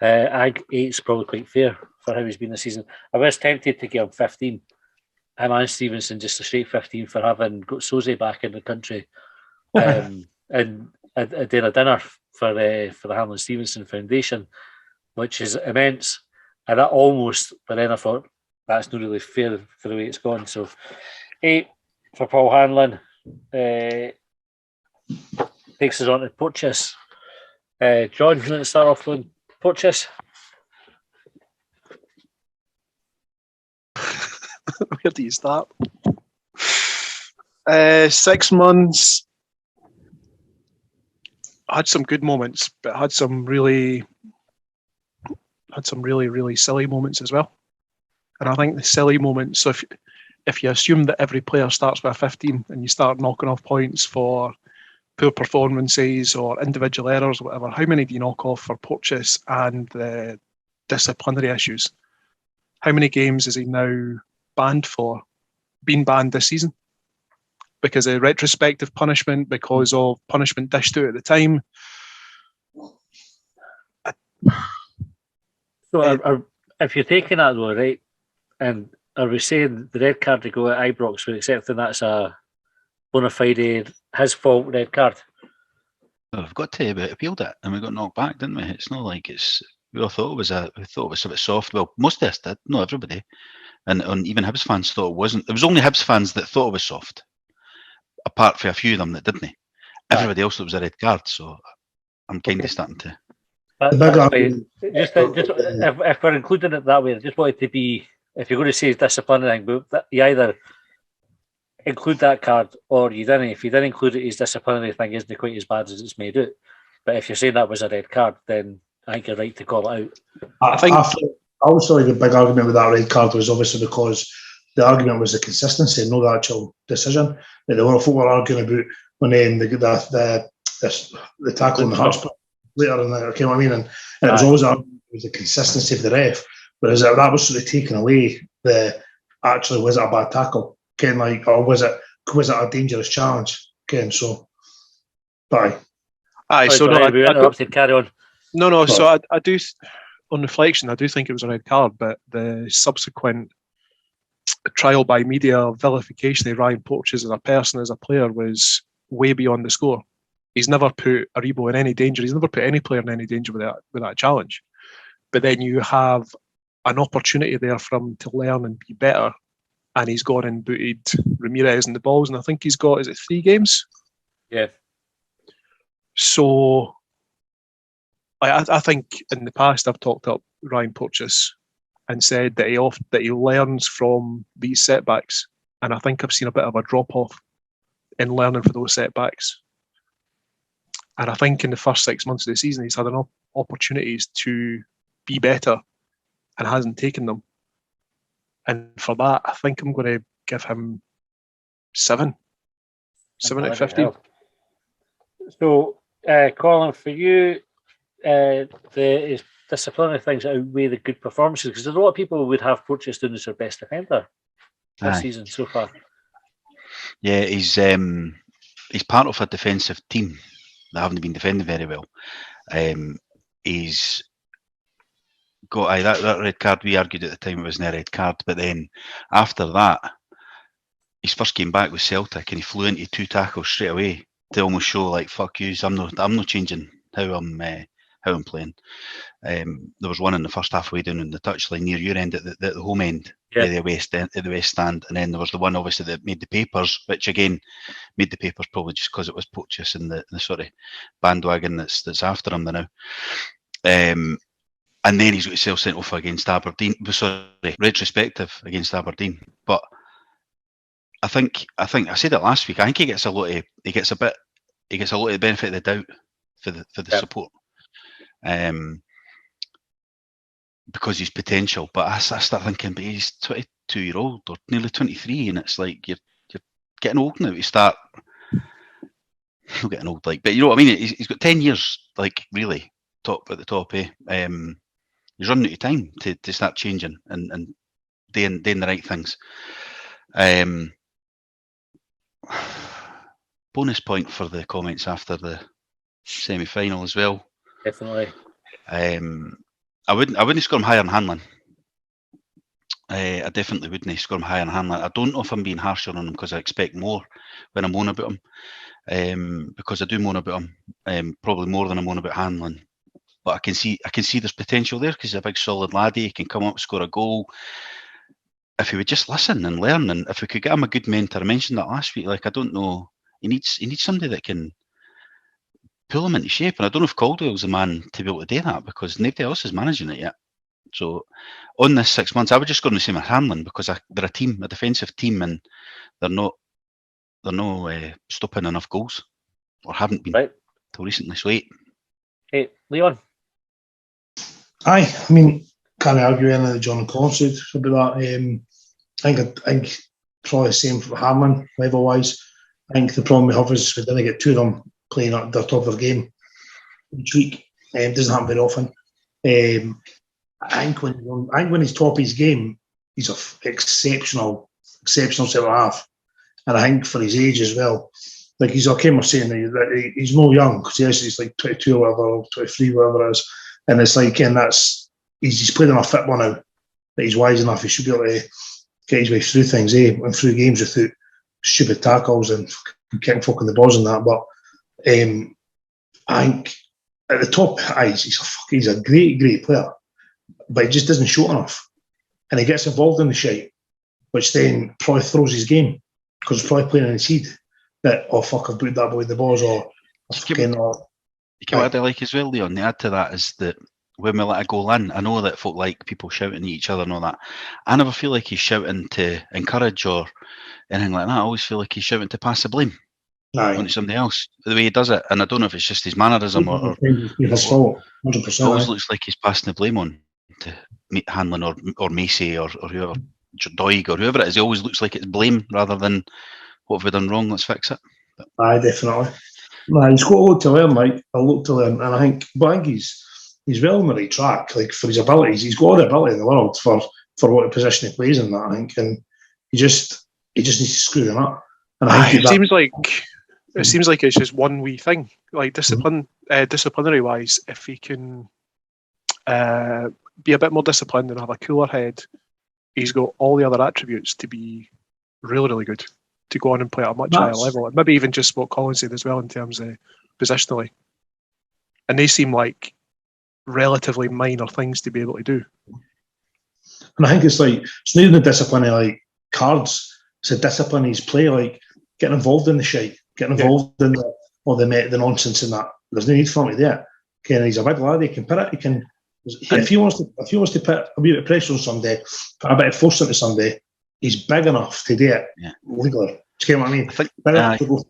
S2: I think 8's probably quite fair for how he's been this season. I was tempted to give him 15. Him and Stevenson just a straight 15 for having got Soze back in the country, and doing a dinner for the Hanlon Stevenson Foundation, which is immense. And that almost, but then I thought that's not really fair for the way it's gone. So 8 for Paul Hanlon. Takes us on to Porteous. John, you want to start off with Porteous?
S4: Where do you start? 6 months. I had some good moments, but had some really silly moments as well. And I think the silly moments, so if you assume that every player starts with a 15 and you start knocking off points for poor performances or individual errors or whatever, how many do you knock off for Porteous and the disciplinary issues? How many games is he now banned for? Been banned this season? Because of retrospective punishment, because of punishment dished out at the time.
S2: So if you're taking that though, right, and are we saying the red card to go at Ibrox, we're accepting that's a bona fide his fault red card?
S5: Well, we've got to appealed it, and we got knocked back, didn't we? It's not like we all thought it was a bit soft. Well, most of us did, not everybody, and even Hibs fans thought it wasn't. It was only Hibs fans that thought it was soft, apart from a few of them that didn't. Everybody else thought it was a red card, so I'm kind of starting to.
S2: That's fine. Just if we're including it that way, I just wanted to be, if you're going to say disciplinary thing, but you either include that card or you didn't. If you didn't include it, his disciplinary thing isn't quite as bad as it's made out. But if you're saying that was a red card, then I think you're right to call it out.
S3: I would say the big argument with that red card was obviously because the argument was the consistency, not the actual decision. Like the lot were arguing about when the tackle on the Hibs later in the game, I mean, and it was always arguing with the consistency of the ref, whereas that was sort of taken away. Actually, was it a bad tackle? Again, like, or was it a dangerous challenge? Again, so bye.
S4: Aye, so
S2: no, we interrupted. Carry on.
S4: No. So I do, on reflection, I do think it was a red card, but the subsequent trial by media vilification of Ryan Porteous as a person, as a player, was way beyond the score. He's never put Aribo in any danger. He's never put any player in any danger with that challenge. But then you have an opportunity there for him to learn and be better, and he's gone and booted Ramirez in the balls, and I think he's got, is it 3 games?
S2: Yeah.
S4: So I think in the past I've talked up Ryan Porteous and said that he learns from these setbacks, and I think I've seen a bit of a drop off in learning for those setbacks. And I think in the first 6 months of the season he's had enough opportunities to be better and hasn't taken them. And for that, I think I'm going to give him 7 out of 15.
S2: So, Colin, for you, the disciplinary things outweigh the good performances, because a lot of people would have Porteous doing as their best defender this season so far.
S5: Yeah, he's part of a defensive team that haven't been defending very well. He's got that red card. We argued at the time it wasn't a red card, but then after that, his first game back with Celtic, and he flew into 2 tackles straight away to almost show like, fuck yous, I'm not changing how I'm playing. There was one in the first halfway down in the touchline near your end at the home end, at the west stand, and then there was the one obviously that made the papers, which again made the papers probably just because it was Porteous and the sort of bandwagon that's after him now. And then he's got himself sent off against Aberdeen. Sorry, retrospective against Aberdeen. But I think I said it last week. I think he gets a lot of the benefit of the doubt for the support, because he's potential. But I start thinking, but he's 22-year-old or nearly 23, and it's like you're getting old now. You start not getting old, like, but you know what I mean. He's got 10 years, like, really at the top. He's running out of time to start changing and doing the right things. Bonus point for the comments after the semi-final as well.
S2: Definitely.
S5: I wouldn't score him higher in handling. I definitely wouldn't score him higher in handling. I don't know if I'm being harsher on him because I expect more when I moan about him. Because I do moan about him, probably more than I moan about handling. But I can see there's potential there because he's a big solid laddie. He can come up, score a goal. If he would just listen and learn, and if we could get him a good mentor, I mentioned that last week. Like, I don't know, he needs somebody that can pull him into shape. And I don't know if Caldwell's the man to be able to do that because nobody else is managing it yet. So on this 6 months, I would just go on the same as Hanlon because they're a defensive team, and they're not stopping enough goals, or haven't been till recently. So 8.
S2: Hey, Leon.
S3: Aye, I mean, can't argue anything that John Collins said about that. I think probably the same for Harman level wise. I think the problem we have is we didn't get two of them playing at the top of their game each week. It doesn't happen very often. I think when he's top of his game, he's an exceptional centre half, and I think for his age as well. Like he's okay, we're saying that he's no young because he's like 22 or whatever, or 23, whatever it is, and it's like, and he's played enough football now that he's wise enough. He should be able to get his way through things, and through games without stupid tackles and kicking folk in the balls and that. But I think at the top, he's a great player, but he just doesn't show enough, and he gets involved in the shite, which then probably throws his game because he's probably playing in his head that I've booted that boy in the balls or fucking.
S5: What I like as well, Leon, the add to that is that when we let a goal in, I know that folk like people shouting at each other and all that. I never feel like he's shouting to encourage or anything like that. I always feel like he's shouting to pass the blame onto somebody else, the way he does it. And I don't know if it's just his mannerism or
S3: his fault. 100%.
S5: It always looks like he's passing the blame on to Hanlon or Macy or whoever, Doig or whoever it is. He always looks like it's blame rather than what have we done wrong, let's fix it.
S3: Aye, definitely. He's got a lot to learn, Mike. A lot to learn, and I think he's well on the right track. Like for his abilities, he's got all the ability in the world for what position he plays in that. I think, and he just needs to screw them up. And I think
S4: it seems like it's just one wee thing, like disciplinary wise. If he can be a bit more disciplined and have a cooler head, he's got all the other attributes to be really, really good, to go on and play at a much higher level. And maybe even just what Colin said as well in terms of positionally. And they seem like relatively minor things to be able to do.
S3: And I think it's not even the discipline of like cards. It's a discipline he's play, like getting involved in the shite, getting involved in the nonsense and that. There's no need for him to do it. Okay, and he's a big lad. He can put it. He can. If he wants to put a bit of pressure on somebody, put a bit of force into somebody, he's big enough to do it legally. Do you get what I mean? Big enough to go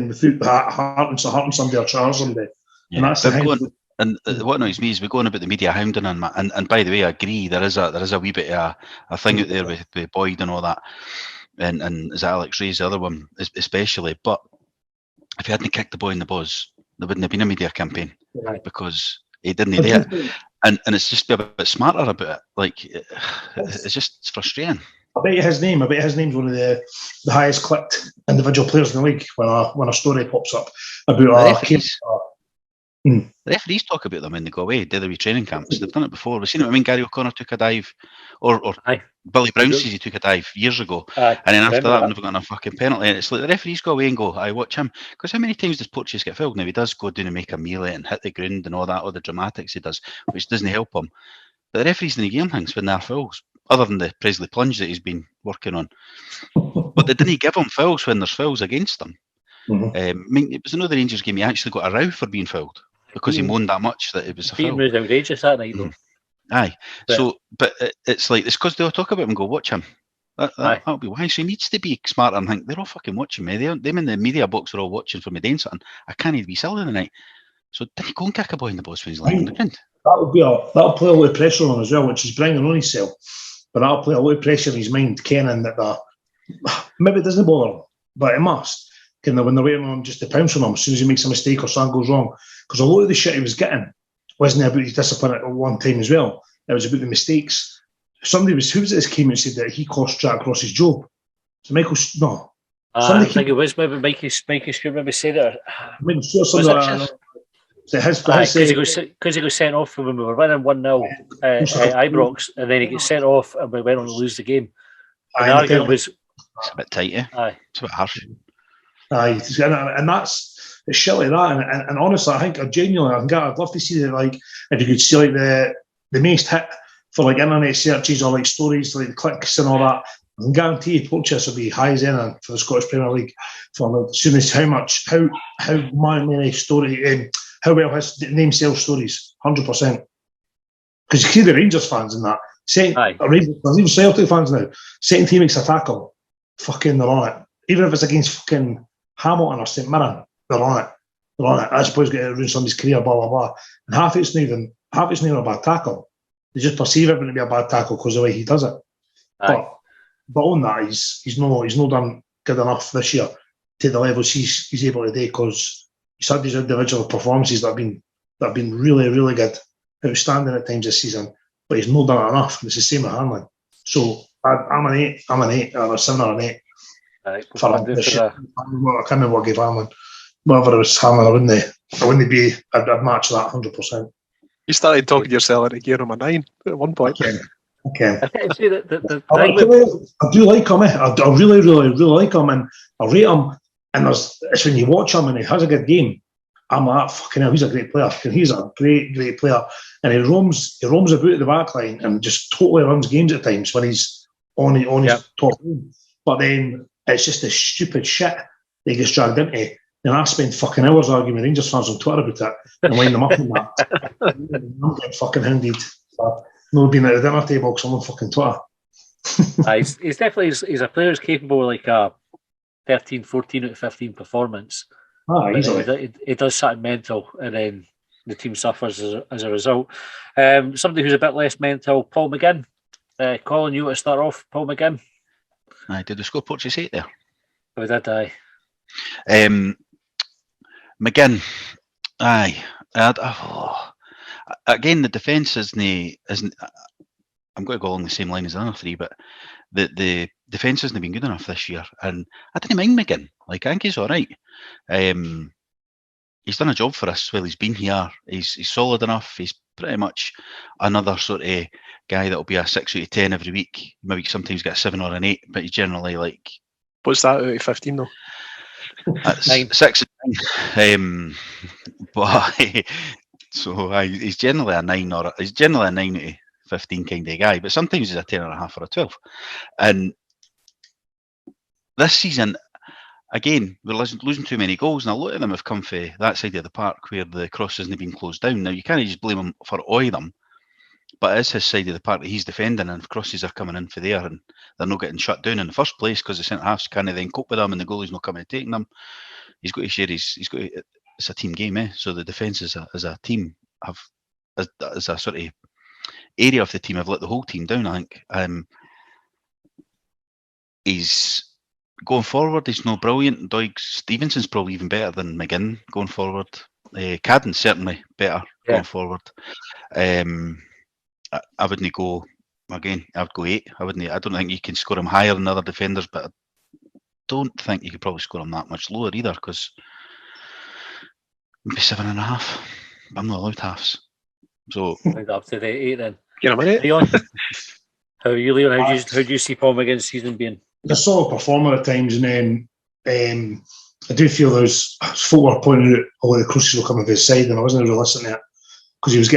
S3: without hurting somebody or charge somebody.
S5: Yeah.
S3: And that's the thing.
S5: And what annoys me is we're going about the media hounding and by the way, I agree there is a wee bit of a thing out there with Boyd and all that, and is Alex Ray's the other one especially. But if he hadn't kicked the boy in the balls, there wouldn't have been a media campaign because he didn't do it. And it's just be a bit smarter about it. Like it's frustrating.
S3: I bet his name's one of the highest clicked individual players in the league when a story pops up about
S5: the referees talk about them when they go away, do the retraining camps. They've done it before. We've seen it. I mean, Gary O'Connor took a dive, or Billy Brown says he took a dive years ago, and then after that, we never got a fucking penalty. And it's like the referees go away and go, I watch him. Because how many times does Porteous get fouled? Now, he does go down and make a melee and hit the ground and all that, all the dramatics he does, which doesn't help him. But the referees in the game things when they're fouls, other than the Presley plunge that he's been working on. But they didn't give him fouls when there's fouls against them. I mean, it was another Rangers game, he actually got a row for being fouled. Because he moaned that much that it was a foul.
S2: He was outrageous that night, though.
S5: Aye. But it's like, it's because they'll talk about him and go, watch him. That'll be why. So he needs to be smarter and think, they're all fucking watching me. Them in the media box are all watching for me doing something. I can't even be silly tonight. So didn't he go and kick a boy in the balls when he's lying on the ground?
S3: That'll play a lot of pressure on him as well, which he's bringing on himself. But that'll play a lot of pressure in his mind, kenning that maybe it doesn't bother him, but it must. When they're waiting on him just to pounce on him as soon as he makes a mistake or something goes wrong. Because a lot of the shit he was getting wasn't about his discipline at one time as well. It was about the mistakes. Who was it that came and said that he cost Jack Ross's job? So
S2: I think it was maybe Mikey Stewart maybe said it.
S3: I mean, sure, something like that.
S2: Because he got sent off when we were winning 1-0 at Ibrox, and then he gets sent off and we went on to lose the game. And the argument was...
S5: It's a bit tight, yeah?
S2: Aye.
S5: It's a bit harsh.
S3: Aye, and it's shit like that. And honestly, I think I'd love to see that. Like, if you could see like the most hit for like internet searches or like stories, like the clicks and all that. I can guarantee you, Porteous will be high as anything for the Scottish Premier League. For like, as soon as how many story, how well his name sells stories, 100%. Because you see the Rangers fans and that. Rangers fans, even Celtic fans now, second team makes a tackle, fucking they're on it. Even if it's against fucking Hamilton or St Mirren, they're on it. They're on it. That boy's going to ruin somebody's career, blah, blah, blah. And half it's not even a bad tackle. They just perceive it to be a bad tackle because of the way he does it. But on that, he's not done good enough this year to the levels he's able to do, because he's had these individual performances that have been really, really good, outstanding at times this season, but he's not done it enough. It's the same with Hanlon. So I'm an 8, or a 7 or an 8. For him this year. I can't remember what I gave Hanlon. Whatever it was Hanlon, I'd match that 100%.
S4: You started talking yourself into giving him a 9 at one point.
S3: Okay.
S2: I see
S3: I do like him. I really, really, really like him, and I rate him. And it's when you watch him and he has a good game, I'm like, fucking hell, he's a great player. He's a great, great player. And he roams about the back line and just totally runs games at times when he's on his top game. But then it's just the stupid shit that he gets dragged into. And I spend fucking hours arguing with Rangers fans on Twitter about it and line them up on that. I'm getting fucking hounded. No being at the dinner table because I'm on fucking Twitter.
S2: He's definitely he's a player who's capable of like a 13, 14 out of 15 performance.
S3: Easily.
S2: He does something mental, and then the team suffers as a result. Somebody who's a bit less mental, Paul McGinn. Colin, you want to start off, Paul McGinn?
S5: Did the score Portuguese 8 there?
S2: Oh, did I?
S5: McGinn, again, the defence isn't. I'm going to go along the same line as the other three, but the defence hasn't been good enough this year, and I didn't mind McGinn. Like, I think he's all right. He's done a job for us while he's been here. He's solid enough. He's pretty much another sort of guy that'll be a 6 out of 10 every week. Maybe sometimes get a 7 or an 8, but he's generally like.
S4: What's that out of 15 though?
S5: That's 6 and 9. But so he's generally a 9 out of 15 kind of guy, but sometimes he's a 10.5 or a 12. And this season, again, we're losing too many goals, and a lot of them have come from that side of the park where the cross hasn't been closed down. Now, you can't just blame him for all of them, but it's his side of the park that he's defending, and crosses are coming in for there, and they're not getting shut down in the first place because the centre-halves can't then cope with them, and the goalie's not coming and taking them. He's got to share it's a team game, so the defence as a team as a sort of area of the team have let the whole team down, I think. He's going forward, he's no brilliant. Doig Stevenson's probably even better than McGinn going forward. Cadden's certainly better going forward. I wouldn't go again. I would go 8. I don't think you can score him higher than other defenders, but I don't think you could probably score him that much lower either, because maybe 7.5. I'm not allowed halves. So
S2: up to the 8 then.
S4: Get a minute.
S2: Leon, how are you, Leon? How do you see Paul McGinn's season being?
S3: A solid performer at times, and then I do feel there's folk were pointing out all the crosses were coming to his side, and I wasn't really listening to it because he was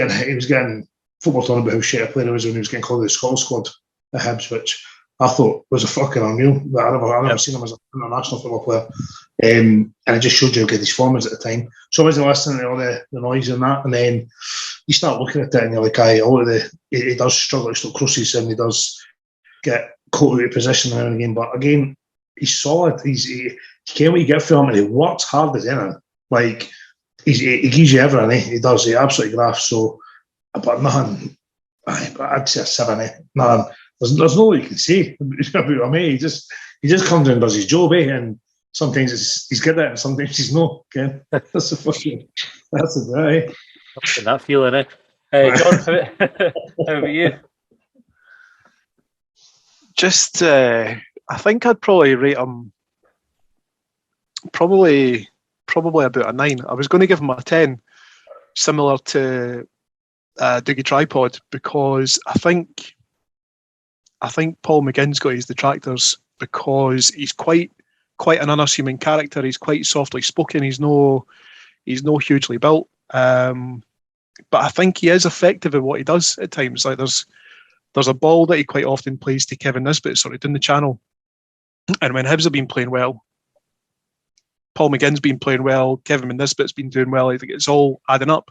S3: getting football talking about how shit a player was when he was getting called to the Scotland squad at Hibs, which I thought was a fucking unreal. I never seen him as an international football player, and it just showed you how good his form was at the time. So I wasn't listening to all the noise and that, and then you start looking at it and you're like, he does struggle to stop crosses, and he does get caught out of position now and again. But again, he's solid. He can't what you get from him, and he works hard as anything. Like he gives you everything. He does. He absolutely grafts. So, but nothing. I'd say a 7. Nothing. There's no what you can say about him. He just comes in and does his job, and sometimes he's good at it, and sometimes he's not. Okay, that's the guy.
S2: That feeling, John, how about you?
S4: Just, I think I'd probably rate him probably about a 9. I was going to give him a 10, similar to Dougie Tripod, because I think Paul McGinn's got his detractors because he's quite an unassuming character. He's quite softly spoken. He's no hugely built, but I think he is effective at what he does at times. Like there's a ball that he quite often plays to Kevin Nisbet, sort of down the channel, and when Hibs have been playing well, Paul McGinn's been playing well, Kevin Nisbet's been doing well. I think it's all adding up.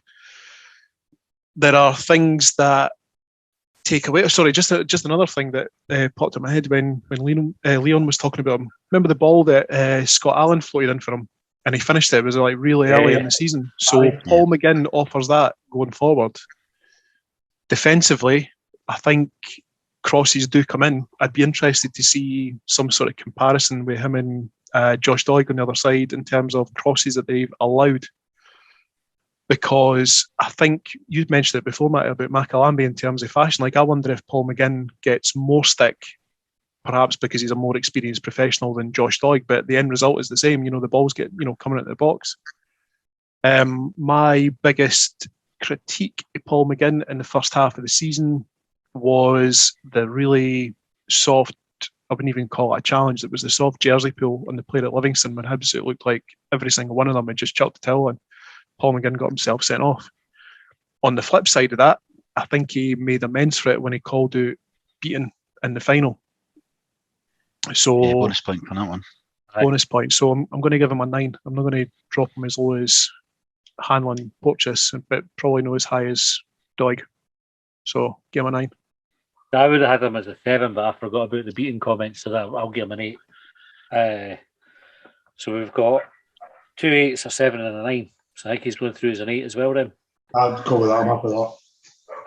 S4: There are things that take away. Sorry, just another thing that popped in my head when Leon was talking about him. Remember the ball that Scott Allen floated in for him, and he finished it. It was like really early in the season. So Paul McGinn offers that going forward. Defensively, I think crosses do come in. I'd be interested to see some sort of comparison with him and Josh Doig on the other side in terms of crosses that they've allowed. Because I think you'd mentioned it before, Matt, about Macalambi in terms of fashion. Like, I wonder if Paul McGinn gets more stick, perhaps because he's a more experienced professional than Josh Doig, but the end result is the same. The balls get, coming out of the box. My biggest critique of Paul McGinn in the first half of the season was the really soft, I wouldn't even call it a challenge, it was the soft jersey pull on the player at Livingston when Hibs, it looked like every single one of them had just chucked the towel in. Paul McGinn got himself sent off. On the flip side of that, I think he made amends for it when he called out Beaton in the final. So
S5: bonus point for that one.
S4: Bonus point. So I'm going to give him a 9. I'm not going to drop him as low as Hanlon Porteous, but probably not as high as Doig. So give him a 9.
S2: I would have had him as a 7, but I forgot about the Beaton comments, so that I'll give him an 8. So we've got 2 8s, a 7 and a 9. So I think he's going through as an 8 as well then.
S3: I'd go with that. I'm happy with that.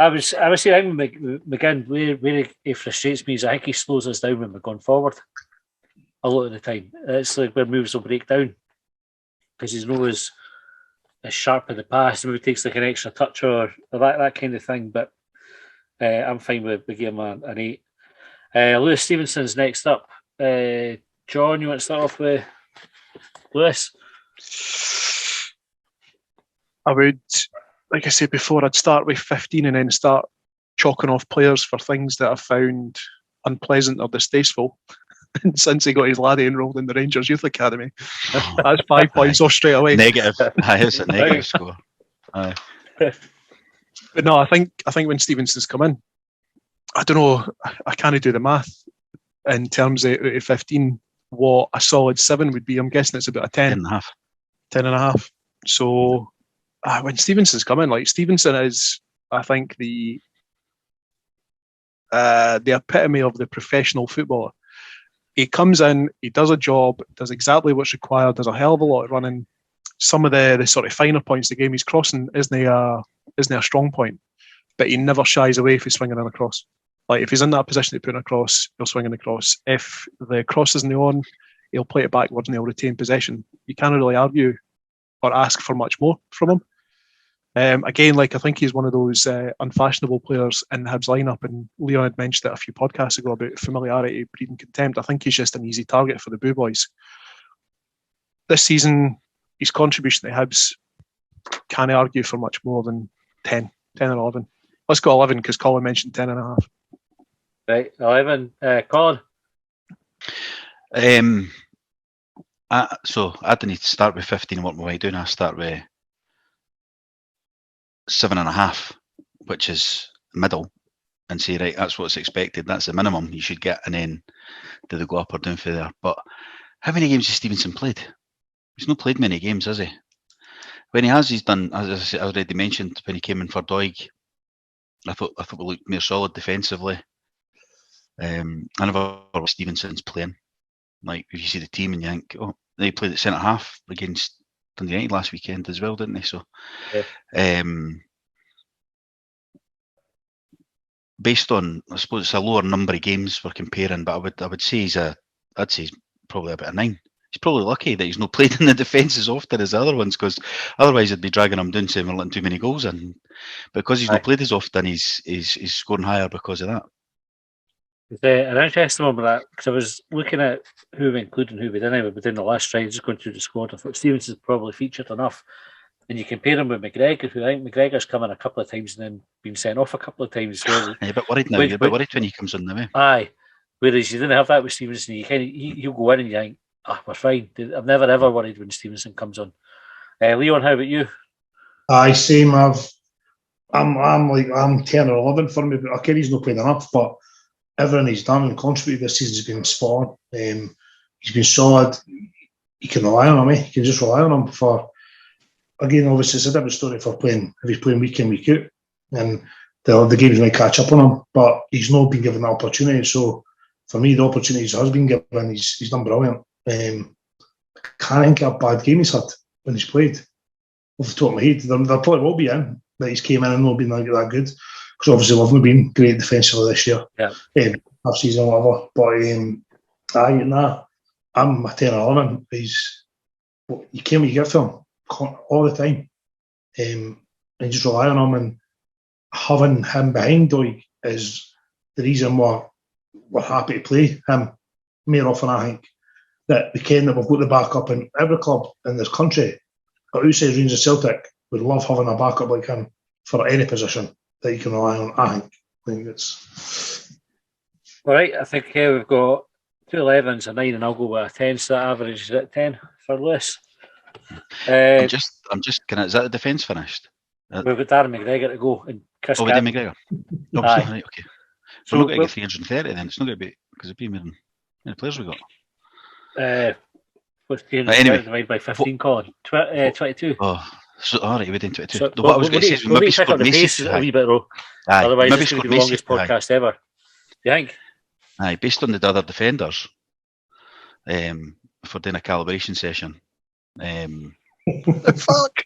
S2: I was saying McGinn, where he frustrates me is I think he slows us down when we're going forward a lot of the time. It's like where moves will break down because he's not as sharp in the pass, maybe takes like an extra touch or that kind of thing. But I'm fine with giving him an 8. Lewis Stevenson's next up. John, you want to start off with Lewis?
S4: I would, like I said before, I'd start with 15 and then start chalking off players for things that I found unpleasant or distasteful. And since he got his laddie enrolled in the Rangers Youth Academy, that's 5 points off straight away.
S5: Negative. It's a negative score.
S4: But no, I think when Stevenson's come in, I don't know, I can't do the math in terms of 15, what a solid 7 would be. I'm guessing it's about a 10. 10.5. So when Stevenson's come in, like Stevenson is, I think, the epitome of the professional footballer. He comes in, he does a job, does exactly what's required, does a hell of a lot of running. Some of the sort of finer points of the game he's crossing isn't a strong point, but he never shies away from swinging an across. Like if he's in that position to put an across, he'll swing an across. If the cross isn't on, he'll play it backwards and he'll retain possession. You can't really argue or ask for much more from him. Again, like I think he's one of those unfashionable players in the Hibs lineup, and Leon had mentioned it a few podcasts ago about familiarity breeding contempt. I think he's just an easy target for the Boo Boys. This season, his contribution to Hibs can't argue for much more than 10 or 11. Let's go 11 because Colin mentioned 10.5.
S2: Right, 11. Colin?
S5: So I didn't need to start with 15 and work my way down. I start with 7.5, which is middle, and say, right, that's what's expected. That's the minimum you should get, and then do they go up or down for there? But how many games has Stevenson played? He's not played many games, has he? When he has, he's done, as I already mentioned, when he came in for Doig, I thought we looked more solid defensively. I never was Stevenson's playing. Like, if you see the team and you think, oh, they played at centre half against Dundee United last weekend as well, didn't they? So, yeah. Based on, I suppose it's a lower number of games we're comparing, but I would say I'd say he's probably about a 9. He's probably lucky that he's not played in the defence as often as the other ones, because otherwise I'd be dragging him down saying we're letting too many goals in. But because he's not played as often, he's scoring higher because of that.
S2: It's an interesting one with that, because I was looking at who we included and who we didn't, but within the last stride, just going through the squad, I thought Stevenson's probably featured enough. And you compare him with McGregor, who I think McGregor's come in a couple of times and then been sent off a couple of times.
S5: You're a bit worried now. You're a bit worried when he comes in the way.
S2: Aye. Whereas you didn't have that with Stevenson. You he'll go in and you think, we're fine. I've never ever worried when Stevenson comes on. Leon, how about you?
S3: Aye, same. I'm 10 or 11 for me, but okay, he's not played enough, but everything he's done and contributed this season has been spot on. He's been solid. You can rely on him. You can just rely on him for. Again, obviously, it's a different story for playing if he's playing week in, week out. And the games might catch up on him, but he's not been given the opportunity. So for me, the opportunities has been given. He's done brilliant. Can't think of a bad game he's had when he's played. Off the top of my head, there probably will be in that he's came in and not been that good, because obviously we've not been great defensively this year.
S2: Yeah.
S3: Half season or whatever. But I'm a 10 or 11. You came what you get from him all the time. And just rely on him, and having him behind Deutch is the reason why we're happy to play him more often. I think that we can, that we've got the backup, in every club in this country, outside Rangers and Celtic, would love having a backup like him for any position that you can rely on. I think it's...
S2: All right, I think we've got 2 11s, a 9, and I'll go with a 10, so that average is at 10 for Lewis.
S5: I'm just kind of, is that the defence finished?
S2: We've got Darren McGregor to go, and Chris
S5: we did
S2: Campbell.
S5: McGregor. No,
S2: Aye.
S5: right, okay.
S2: So
S5: we're not going to get 330 then. It's not going to be, because it'd be more than how many players we got.
S2: What's
S5: Anyway,
S2: divided by 15, Colin? 22.
S5: Oh, so all right, we're doing 22.
S2: So,
S5: What I was going to say is
S2: we'll
S5: maybe
S2: pick up
S5: scored
S2: the pace
S5: Macy.
S2: a wee bit, though.
S5: Aye,
S2: Otherwise,
S5: maybe
S2: it's going to
S5: scored
S2: be the longest
S5: Macy.
S2: podcast ever. Do you think?
S5: Aye, based on the other defenders, for doing a calibration session.
S4: Fuck.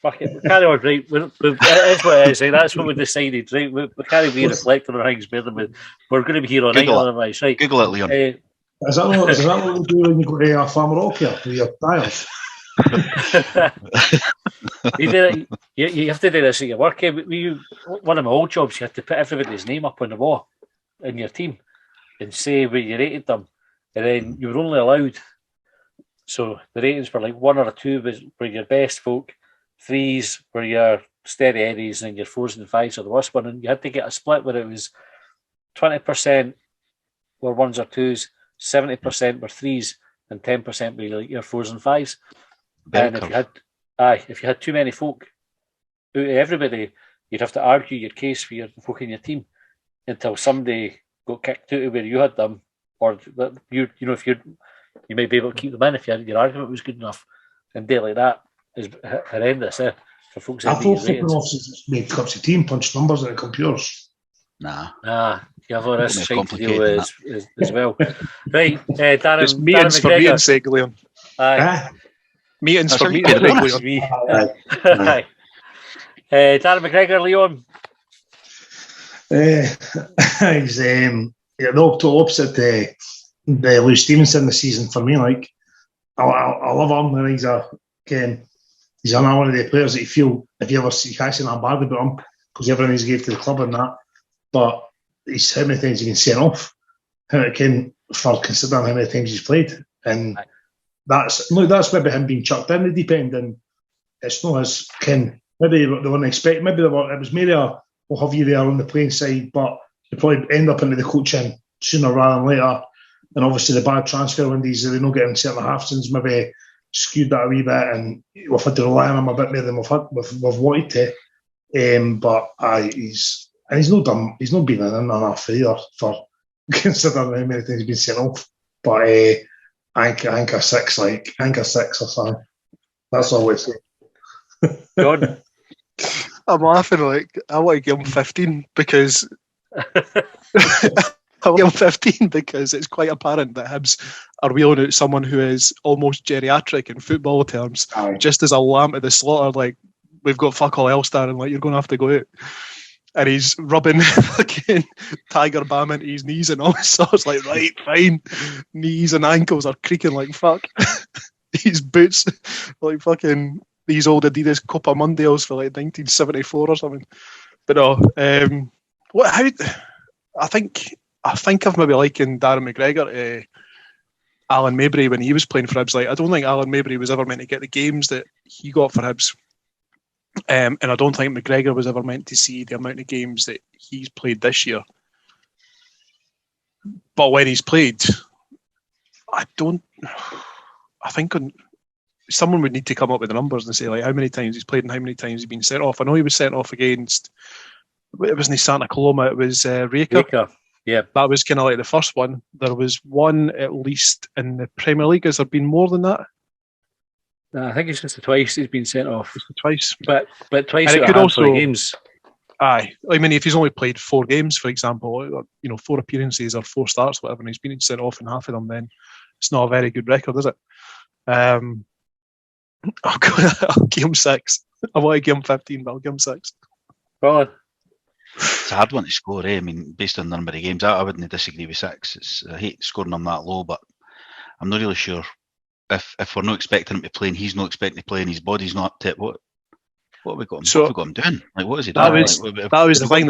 S2: Fuck it. Carry on, right? It is what it is. Right? That's what we decided, right? We can't be reflecting on things better than we're going to be here all night
S5: Google it.
S2: otherwise, right?
S5: Google it, Leon.
S3: Is that what we do when you go to a farm rock here with your dials?
S2: You have to do this at your work. One of my old jobs, you had to put everybody's name up on the wall in your team and say where you rated them, and then you were only allowed. So the ratings were like 1 or a 2 were your best folk, 3s were your steady eddies, and your 4s and 5s are the worst one. And you had to get a split where it was 20% were 1s or 2s, 70% were 3s, and 10% were like your 4s and 5s. And if you had too many folk out of everybody, you'd have to argue your case for your folk in your team until somebody got kicked out of where you had them, or that if you might be able to keep them in if your argument was good enough. And day like that is horrendous for folks.
S3: I thought flipping officers made cups of tea and punched numbers in the computers.
S5: Nah.
S2: You have all this shit to deal
S5: complicated
S2: with as well. Right, Darren.
S4: It's meetings for meeting's sake, Leon.
S2: Aye.
S4: Meetings
S5: That's
S4: for
S5: how you
S4: meetings,
S5: get it,
S4: sake, Leon.
S2: Aye. Darren McGregor, Leon.
S3: He's the total opposite the Lewis Stevenson this season for me. Like I love him, and he's another one of the players that you feel if you can't say that bad about him because everything he's gave to the club and that. But he's how many times he's been sent off, for considering how many times he's played, and that's maybe him being chucked in the deep end, and it's not his maybe they weren't expecting. Maybe it was maybe we'll have you there on the playing side, but you probably end up into the coaching sooner rather than later. And obviously the bad transfer windows, they're not getting certain half-seasons, maybe skewed that a wee bit, and we've had to rely on him a bit more than we've wanted to. But he's not done. He's not been in enough either for considering how many times he's been sent off. But I think a 6, I think a 6 or something. That's all I say.
S2: John.
S4: I'm laughing I want to give him 15 because I want to give him 15 because it's quite apparent that Hibs are wheeling out someone who is almost geriatric in football terms, just as a lamb to the slaughter. Like, we've got fuck all else, Darren. You're going to have to go out. And he's rubbing fucking Tiger Balm into his knees and all. So I was like, right, fine. Knees and ankles are creaking like fuck. His boots, like fucking these old Adidas Copa Mundials for like 1974 or something. But no, I think of maybe liking Darren McGregor to Alan Mabry when he was playing for Hibs. Like, I don't think Alan Mabry was ever meant to get the games that he got for Hibs. And I don't think McGregor was ever meant to see the amount of games that he's played this year. But when he's played, I think someone would need to come up with the numbers and say like how many times he's played and how many times he's been sent off. I know he was sent off against, it wasn't Santa Coloma, it was Rijeka.
S2: Yeah.
S4: That was kind of like the first one. There was one at least in the Premier League. Has there been more than that?
S2: No, I think it's just the twice he's been sent off.
S4: Just the twice.
S2: But twice
S4: and
S2: it could also games.
S4: Aye, I mean, if he's only played 4 games, for example, or, 4 appearances or 4 starts, whatever, and he's been sent off in half of them, then it's not a very good record, is it? I'll give him 6. I want to give him 15, but I'll give him 6.
S2: Colin?
S5: It's a hard one to score, I mean, based on the number of games, I wouldn't disagree with 6. I hate scoring them that low, but I'm not really sure. If we're not expecting him to play and he's not expecting to play and his body's not up to it, what have we got him?
S4: So,
S5: what have we got him doing? Like, what is he
S4: that
S5: doing?
S4: was the thing.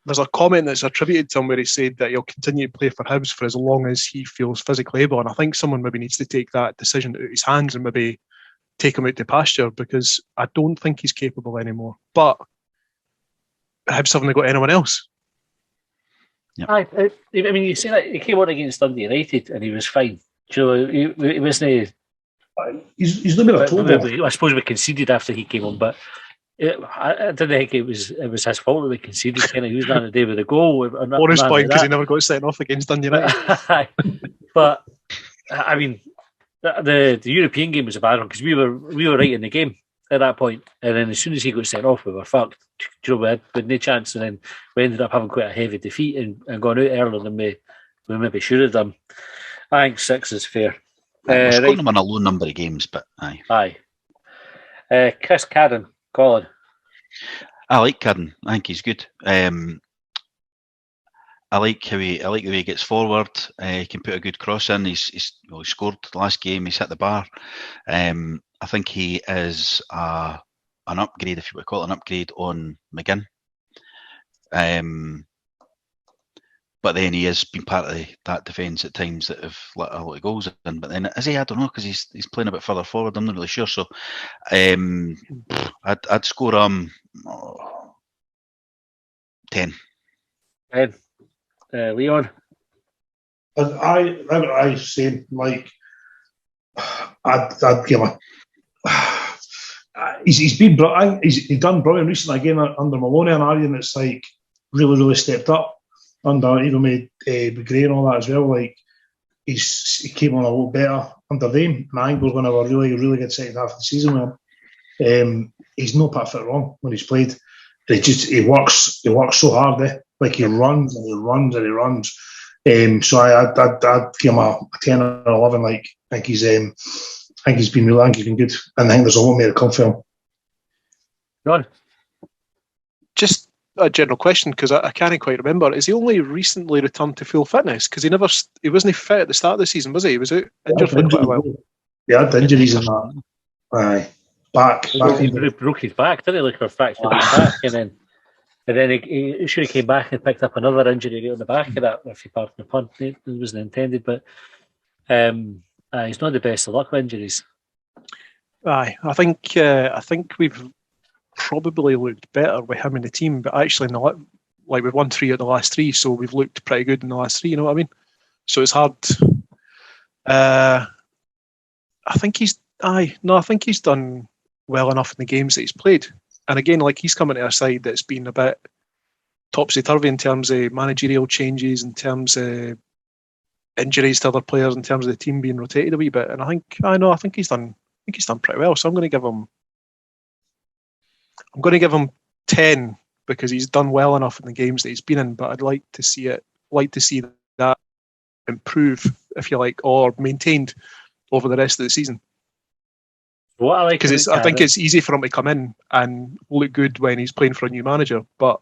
S4: There's a comment that's attributed to him where he said that he'll continue to play for Hibs for as long as he feels physically able. And I think someone maybe needs to take that decision out of his hands and maybe take him out to pasture, because I don't think he's capable anymore. But Hibs haven't got anyone else.
S5: Yep.
S2: I mean, you say that he came on against Dundee United and he was fine. He wasn't.
S3: He's not been a total.
S2: I suppose we conceded after he came on, but I didn't think it was his fault that we conceded. He was not on the day with the goal.
S4: Bonus point because he never got sent off against Dundee United.
S2: But I mean, the European game was a bad one because we were right in the game at that point, and then as soon as he got sent off, we were fucked. We had no chance, and then we ended up having quite a heavy defeat and gone out earlier than we maybe should have done. I think 6 is fair.
S5: We're scoring him on a low number of games, but aye.
S2: Aye. Chris Cadden, Colin.
S5: I like Cadden. I think he's good. I like the way he gets forward. He can put a good cross in. He scored the last game. He's hit the bar. I think he is an upgrade, if you would call it an upgrade, on McGinn. But then he has been part of that defence at times that have let a lot of goals in. But then is he? I don't know, because he's playing a bit further forward. I'm not really sure. So I'd score 10.
S2: 10. Leon.
S3: I say, like, I'd give him he's done brilliant recently again under Maloney, and Arjen, it's like really stepped up under, even with Gray and all that as well. Like, he came on a lot better under them, and I think we're going to have a really good second half of the season with him. He's no perfect wrong when he's played. He works so hard, like he runs and he runs and he runs. So I'd give him a 10 or 11. Like, I think he's been good, and I think there's a lot more to come from him.
S2: Ron?
S4: Just a general question, because I can't quite remember. Is he only recently returned to full fitness? Because he wasn't fit at the start of the season, was he? He was out injured for quite a while.
S3: Yeah, had injuries in that. Aye, back.
S2: He broke his back, didn't he? Like, or fractured his back, and then he should have came back and picked up another injury right on the back of that. If you pardon the pun, it wasn't intended, but he's not the best of luck with injuries.
S4: Aye, I think we've probably looked better with him in the team, but actually not. Like, we've won 3 of the last 3, so we've looked pretty good in the last 3. You know what I mean? So it's hard. I think he's done well enough in the games that he's played. And again, like, he's coming to a side that's been a bit topsy-turvy in terms of managerial changes, in terms of injuries to other players, in terms of the team being rotated a wee bit. And I think he's done pretty well. So I'm going to give him 10, because he's done well enough in the games that he's been in. But I'd like to see that improve, if you like, or maintained over the rest of the season.
S2: What I like,
S4: because I think it's easy for him to come in and look good when he's playing for a new manager, but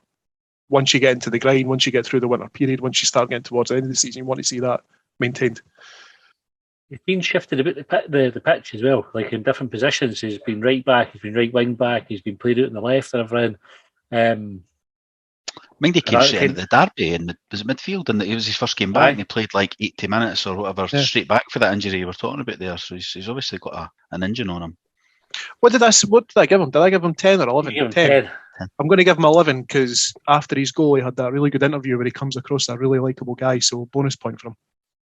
S4: once you get into the grind, once you get through the winter period, once you start getting towards the end of the season, you want to see that maintained.
S2: He's been shifted a bit the pitch as well, like in different positions. He's been right back, he's been right wing back, he's been played out on the left and everything.
S5: I mean, he came straight into the derby, and was it midfield? And it was his first game back, and he played like 80 minutes or whatever, straight back for that injury you were talking about there. So he's obviously got an engine on him.
S4: What did I give him? Did I give him 10 or 11? 10. I'm going to give him 11, because after his goal, he had that really good interview where he comes across a really likeable guy. So bonus point for him.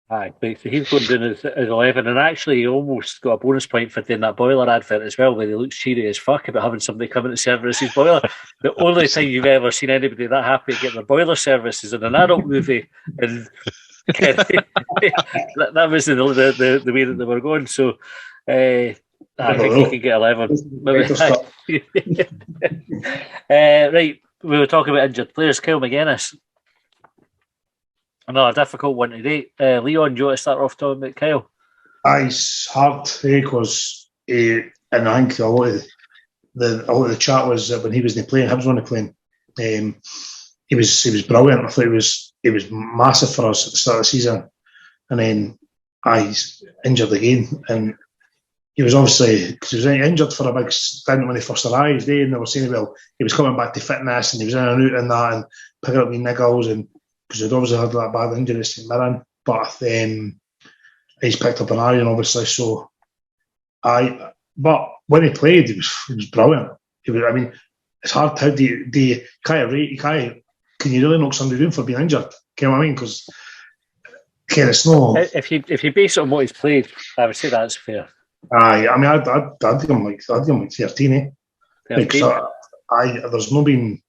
S2: Aye, so he's going down as 11, and actually he almost got a bonus point for doing that boiler advert as well, where he looks cheery as fuck about having somebody come in to service his boiler. The only time you've ever seen anybody that happy to get their boiler services in an adult movie, and that was the way that they were going. So I think he can get 11. Right, we were talking about injured players. Kyle McGuinness, another difficult one today. Leon, do you want to start off talking about Kyle?
S3: It's hard because, and I think a lot of the chat was that when he wasn't playing, Hibs wasn't playing. He was brilliant. I thought he was massive for us at the start of the season, and then he's injured again, and he was obviously, because he was injured for a big stint when he first arrived, and they were saying, well, he was coming back to fitness and he was in and out and that and picking up wee niggles, and because he'd obviously had that bad injury to St Mirren, but he's picked up an iron, obviously. So but when he played, he was brilliant. It's hard. How do you kind of rate? Can you really knock somebody down for being injured? You know what I mean? Because it's no.
S2: If you base it on what he's played, I would say that's fair.
S3: I'd give him like 13, eh?
S2: 13.
S3: Because there's not been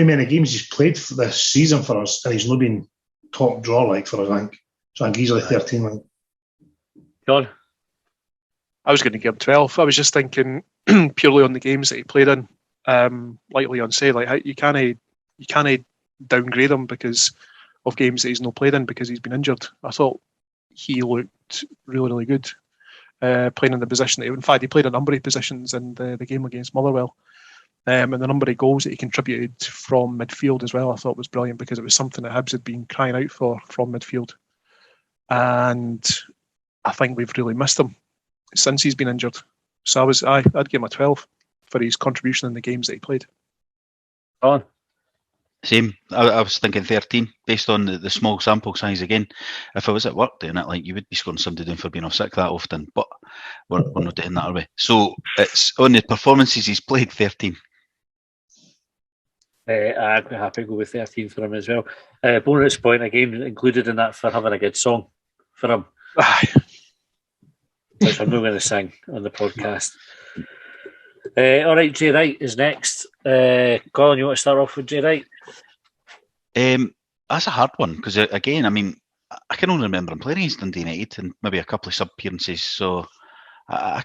S3: many games he's played for this season for us, and he's not been top draw like for us. I think so. I think easily 13. Like.
S2: John,
S4: I was going to give him 12. I was just thinking purely on the games that he played in. Like Leon said, like you can't downgrade him because of games that he's not played in because he's been injured. I thought he looked really, really good playing in the position. In fact, he played a number of positions in the game against Motherwell. And the number of goals that he contributed from midfield as well, I thought was brilliant because it was something that Hibs had been crying out for from midfield. And I think we've really missed him since he's been injured. So I'd give him a 12 for his contribution in the games that he played.
S2: on.
S5: Same. I was thinking 13 based on the small sample size again. If I was at work doing it, like you would be scoring somebody down for being off sick that often, but we're not doing that, are we? So it's on the performances he's played, 13.
S2: I'd be happy to go with 13 for him as well. Bonus point again included in that for having a good song for him, which I'm not going to sing on the podcast. All right, Jay Wright is next. Colin, you want to start off with Jay Wright?
S5: That's a hard one because again, I mean, I can only remember him playing against Dundee United and maybe a couple of sub appearances. So I'm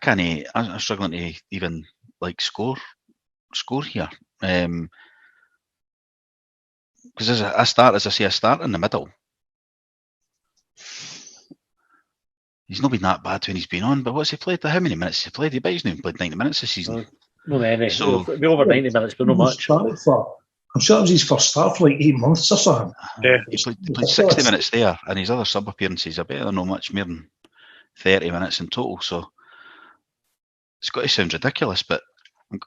S5: struggling to even like score here. Because I start in the middle. He's not been that bad when he's been on, but what's he played? How many minutes has he played? He bet he's not even played 90 minutes this season.
S2: No many.
S5: So,
S2: It'll be over 90 minutes, but not much.
S3: I'm sure it was his first start for like 8 months or something.
S4: Yeah.
S5: He played 60 minutes there, and his other sub appearances, I bet they're not much more than 30 minutes in total. So it's got to sound ridiculous, but you're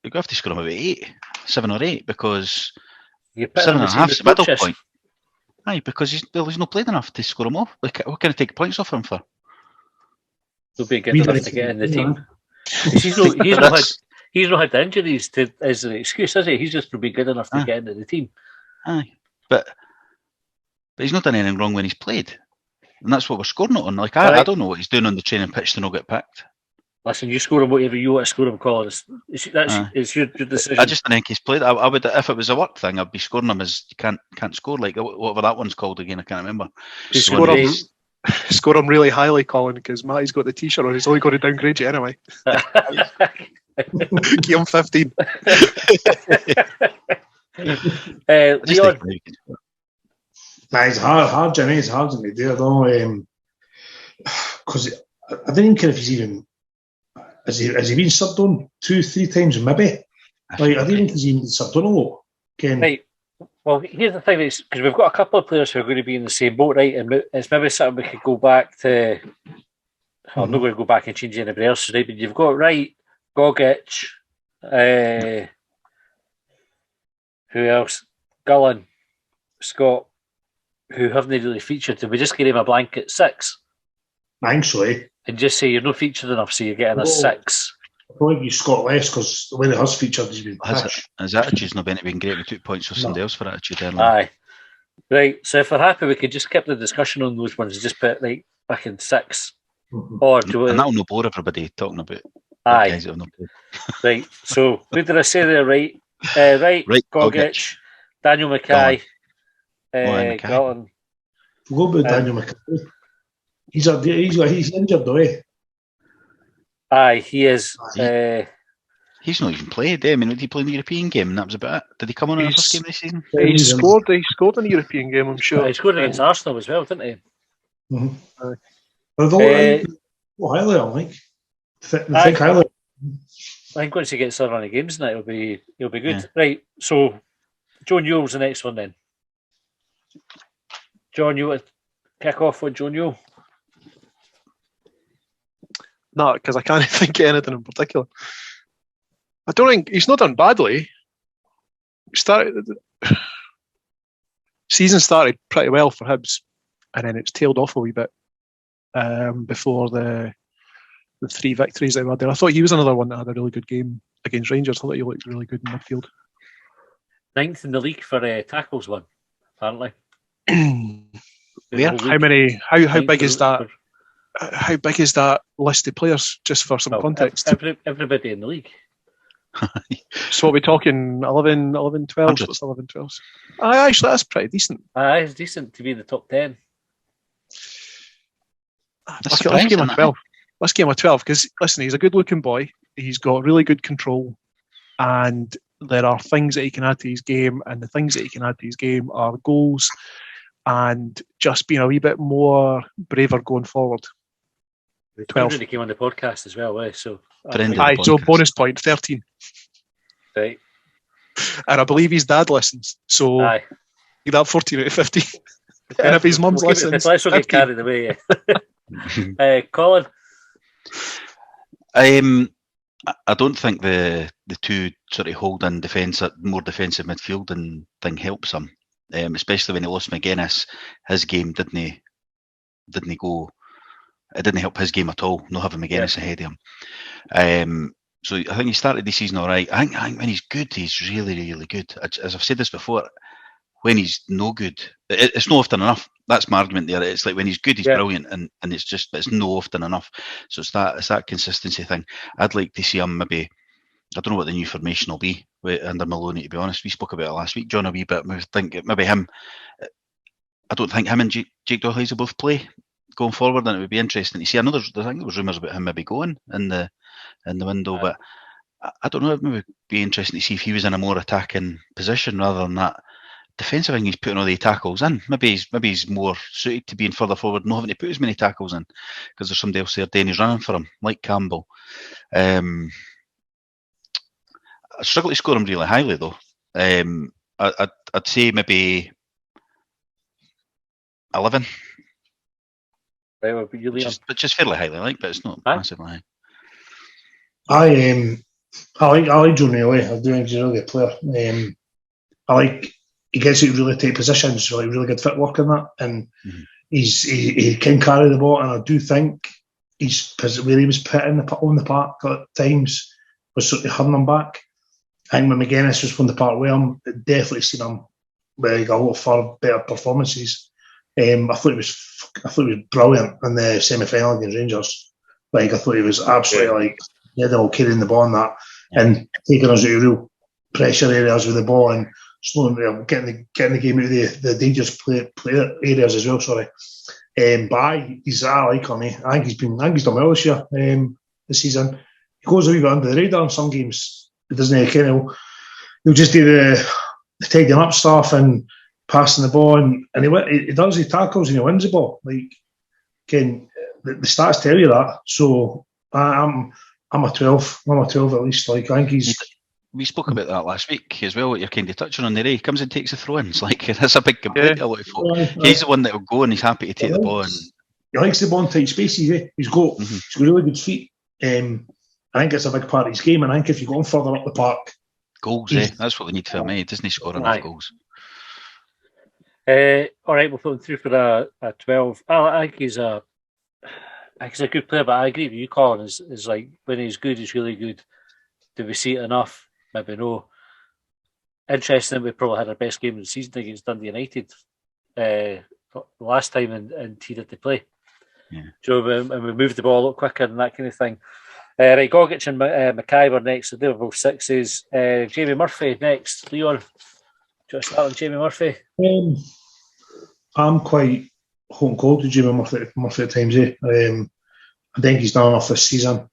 S5: going to have to score him about 7 or 8, because 7.5 is the middle point. Aye, because he's not played enough to score him off. What can I take points off him for?
S2: He'll be good enough to get in the team. He's not had the injuries as an excuse, has he? He's just to be good enough to get into the team.
S5: Aye, but he's not done anything wrong when he's played, and that's what we're scoring it on. Like I don't know what he's doing on the training pitch to not get picked.
S2: Listen, you score him whatever you want to score him, Colin. It's your decision.
S5: I just think he's played. I would, if it was a work thing, I'd be scoring him as you can't score, like whatever that one's called again. I can't remember.
S4: Score him really highly, Colin, because Matty's got the t-shirt on. He's only got to downgrade you anyway. Give him 15.
S2: Leon.
S3: It's hard, Jimmy. It's hard to do. I don't know, because I don't even care if he's even has he been subbed on 2-3 times maybe. Like I don't think he's even subbed on a lot.
S2: Right. Well, here's the thing: is because we've got a couple of players who are going to be in the same boat, right? And it's maybe something we could go back to. I'm not going to go back and change anybody else, right? But you've got Wright, Gogic, who else? Gullen, Scott, who haven't really featured. Did we just give him a blanket 6?
S3: I think so, eh?
S2: And just say you're not featured enough, so you're getting a 6.
S3: I probably give Scott less because the way he has featured, he's been
S5: his attitude's not been great. We took points for somebody else for attitude earlier.
S2: Aye. Right, so if we're happy, we could just keep the discussion on those ones and just put like back in 6. Or do we...
S5: And that'll not bore everybody talking about
S2: guys
S5: that have not played.
S2: Right, so who did I say there? Right, Gogic, Daniel Mackay, Gullen.
S3: Go about Daniel Mackay. He's injured though, eh?
S2: Aye, he is.
S5: He's not even played. I mean, did he play in the European game? And that was about it. Did he come on in the first game this season?
S4: He scored in the European game, I'm sure.
S2: He scored against Arsenal as well, didn't he?
S3: Mm-hmm. Highly, I think. I think highly.
S2: I think once he gets a run of games, he'll be good. Yeah. Right. So, Joe Newell's the next one then. John, you want to kick off with Joe Newell?
S4: No, because I can't think of anything in particular. I don't think he's not done badly. Season started pretty well for Hibs, and then it's tailed off a wee bit before the 3 victories that we had there. I thought he was another one that had a really good game against Rangers. I thought he looked really good in midfield.
S2: 9th in the league for tackles one, apparently.
S4: How big is that? How big is that list of players? Just for some context.
S2: Everybody in the league.
S4: So what are we talking? 11, 12? What's 11, 12? Actually, that's pretty decent.
S2: It's decent to be in the top 10.
S4: Let's give him a 12. Let's give him a 12 because, listen, he's a good-looking boy. He's got really good control, and there are things that he can add to his game, and the things that he can add to his game are goals and just being a wee bit more braver going forward. 12.
S2: He came on the podcast as well, so
S4: bonus point 13.
S2: Right.
S4: And I believe his dad listens, so he'd have 14 out of 50. And if his mum's listens,
S2: let's not get carried away. Colin.
S5: I don't think the two sort of holding defence, more defensive midfielding thing helps him, especially when he lost McGuinness. His game didn't go. It didn't help his game at all. Not having McGuinness ahead of him. So I think he started the season all right. I think when he's good, he's really, really good. As I've said this before, when he's no good, it's not often enough. That's my argument there. It's like when he's good, he's brilliant, and it's no often enough. So it's that consistency thing. I'd like to see him maybe. I don't know what the new formation will be under Maloney. To be honest, we spoke about it last week, John, a wee bit. We think maybe him. I don't think him and Jake Doherty will both play going forward, and it would be interesting to see. I know I think there was rumours about him maybe going in the window, but I don't know. It would be interesting to see if he was in a more attacking position rather than that defensive thing he's putting all the tackles in. Maybe he's more suited to being further forward, not having to put as many tackles in because there's somebody else there doing his running for him, like Campbell. I struggle to score him really highly though. I'd say maybe 11.
S2: Right, well, you
S5: just fairly highly, but it's not massively high.
S3: I like Joe Newell. I do think he's a really good player. I like he gets into really tight positions, like really good footwork in that, and he can carry the ball. And I do think where he was put on the park at times was sort of holding him back. I think when McGuinness was on the park with him, definitely seen him with a lot far better performances. I thought he was brilliant in the semi-final against Rangers. Like I thought he was absolutely he had all carrying the ball and that, and taking us into real pressure areas with the ball and slowing getting the game out of the dangerous play areas as well. Sorry, but I like him. I think he's done well this year. This season, he goes a wee bit under the radar in some games. He doesn't he'll just do the tidying up stuff and passing the ball, and he does. He tackles and he wins the ball. Like, the stats tell you that. So I'm a 12. I'm a 12 at least. Like, I think he's.
S5: We spoke about that last week as well. What you're kind of touching on there. He comes and takes the throw-ins. Like, that's a big complaint to a lot of folk. He's the one that will go and he's happy to take the ball. And
S3: he likes the ball in tight spaces. He's got really good feet. I think it's a big part of his game, and I think if you go on further up the park,
S5: goals. That's what we need for me. Doesn't he score enough goals?
S2: All right, we'll put him through for a 12. I think he's a good player, but I agree with you, Colin. Is like when he's good, he's really good. Do we see it enough? Maybe no. Interesting, we probably had our best game of the season against Dundee United last time in T did they play.
S5: Yeah. So
S2: and we moved the ball a lot quicker and that kind of thing. Right, Gogic and Mackay were next, so they were both sixes. Jamie Murphy next. Leon, do you want to start on Jamie Murphy?
S3: I'm quite hot and cold to Jamie Murphy at times. I think he's done enough this season. I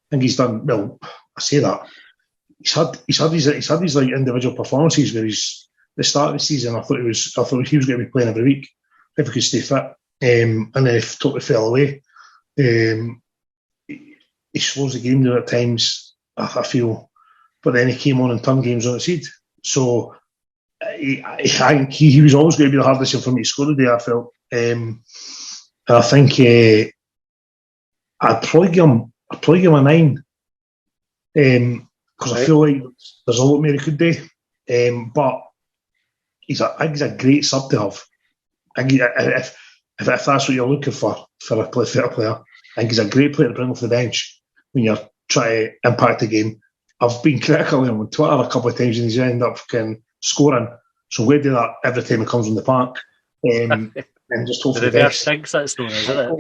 S3: think he's done well. I say that he's had his like individual performances where he's the start of the season. I thought he was going to be playing every week if he could stay fit, and then he totally fell away. He slows the game down at times, I feel, but then he came on and turned games on its head. So I think he was always going to be the hardest for me to score today, I felt. And I think I'd probably give him a 9. Because I feel like there's a lot more he could do. But I think he's a great sub to have. I think if that's what you're looking for a player, I think he's a great player to bring off the bench when you're trying to impact the game. I've been critical of him on Twitter a couple of times and he's ended up scoring. So we do that every time he comes on the park. And just hope for the best.
S2: Stinks, that's known, isn't it?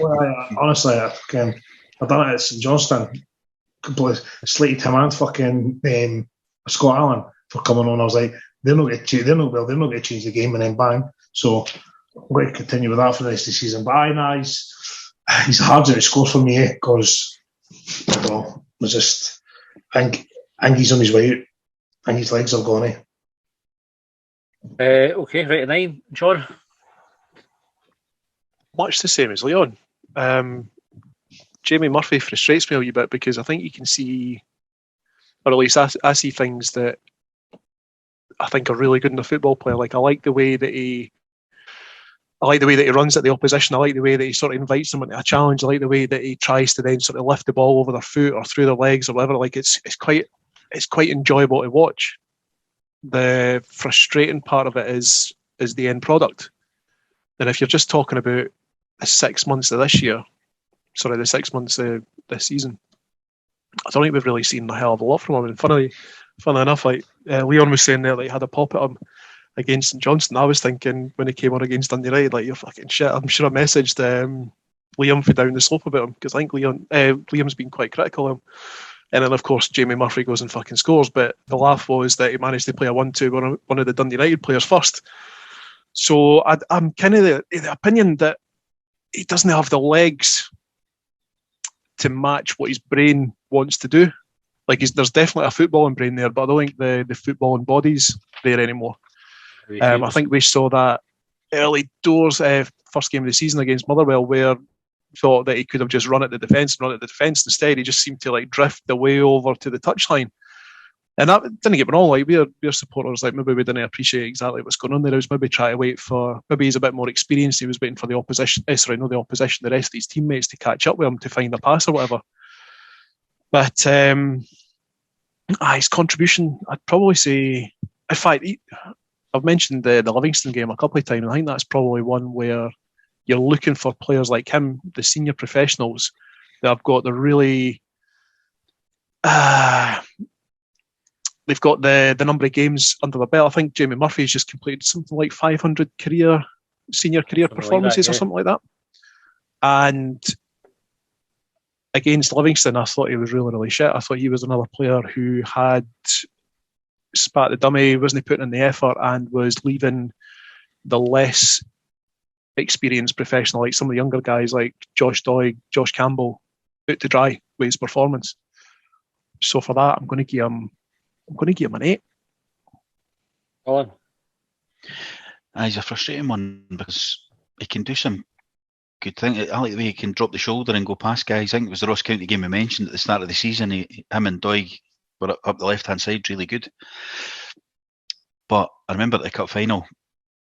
S3: Honestly, I've done it at St Johnstone. Slated him and fucking Scott Allen for coming on. I was like, they're not going to change the game, and then bang. So I'm going to continue with that for the rest of the season. But he's hard to score for me because I think he's on his way out. I think his legs are gone.
S2: Okay, right, 9, John.
S4: Much the same as Leon. Jamie Murphy frustrates me a wee bit because I think you can see, or at least I see things that I think are really good in a football player. Like I like the way that he runs at the opposition. I like the way that he sort of invites them into a challenge. I like the way that he tries to then sort of lift the ball over their foot or through their legs or whatever. Like it's quite enjoyable to watch. The frustrating part of it is the end product. And if you're just talking about the 6 months of this year, the 6 months of this season, I don't think we've really seen a hell of a lot from him. And funnily enough, like Leon was saying there, like had a pop at him against St Johnstone. I was thinking when he came on against Dundee United, like, you're fucking shit. I'm sure I messaged Liam for down the slope about him because I think Liam's been quite critical of him. And then, of course, Jamie Murphy goes and fucking scores. But the laugh was that he managed to play a 1-2 one of the Dundee United players first. So I'm kind of the opinion that he doesn't have the legs to match what his brain wants to do. Like there's definitely a footballing brain there, but I don't think the footballing body's there anymore. I think we saw that early doors, first game of the season against Motherwell, where thought that he could have just run at the defence. Instead, he just seemed to like drift the way over to the touchline. And that didn't get me wrong. Like we're supporters. Like maybe we didn't appreciate exactly what's going on there. He was maybe trying to wait for. Maybe he's a bit more experienced. He was waiting for the opposition. Not the opposition. The rest of his teammates to catch up with him to find a pass or whatever. But his contribution, I'd probably say. In fact, I've mentioned the Livingston game a couple of times. I think that's probably one where you're looking for players like him, the senior professionals that have got the really. They've got the number of games under their belt. I think Jamie Murphy's just completed something like 500 senior career performances or something like that. And against Livingston, I thought he was really, really shit. I thought he was another player who had spat the dummy, wasn't putting in the effort, and was leaving the less experienced professional, like some of the younger guys like Josh Doig, Josh Campbell, out to dry with his performance. So for that, I'm going to give him an 8.
S2: Colin?
S5: He's a frustrating one because he can do some good things. I like the way he can drop the shoulder and go past guys. I think it was the Ross County game we mentioned at the start of the season. Him and Doig were up the left-hand side really good. But I remember at the cup final,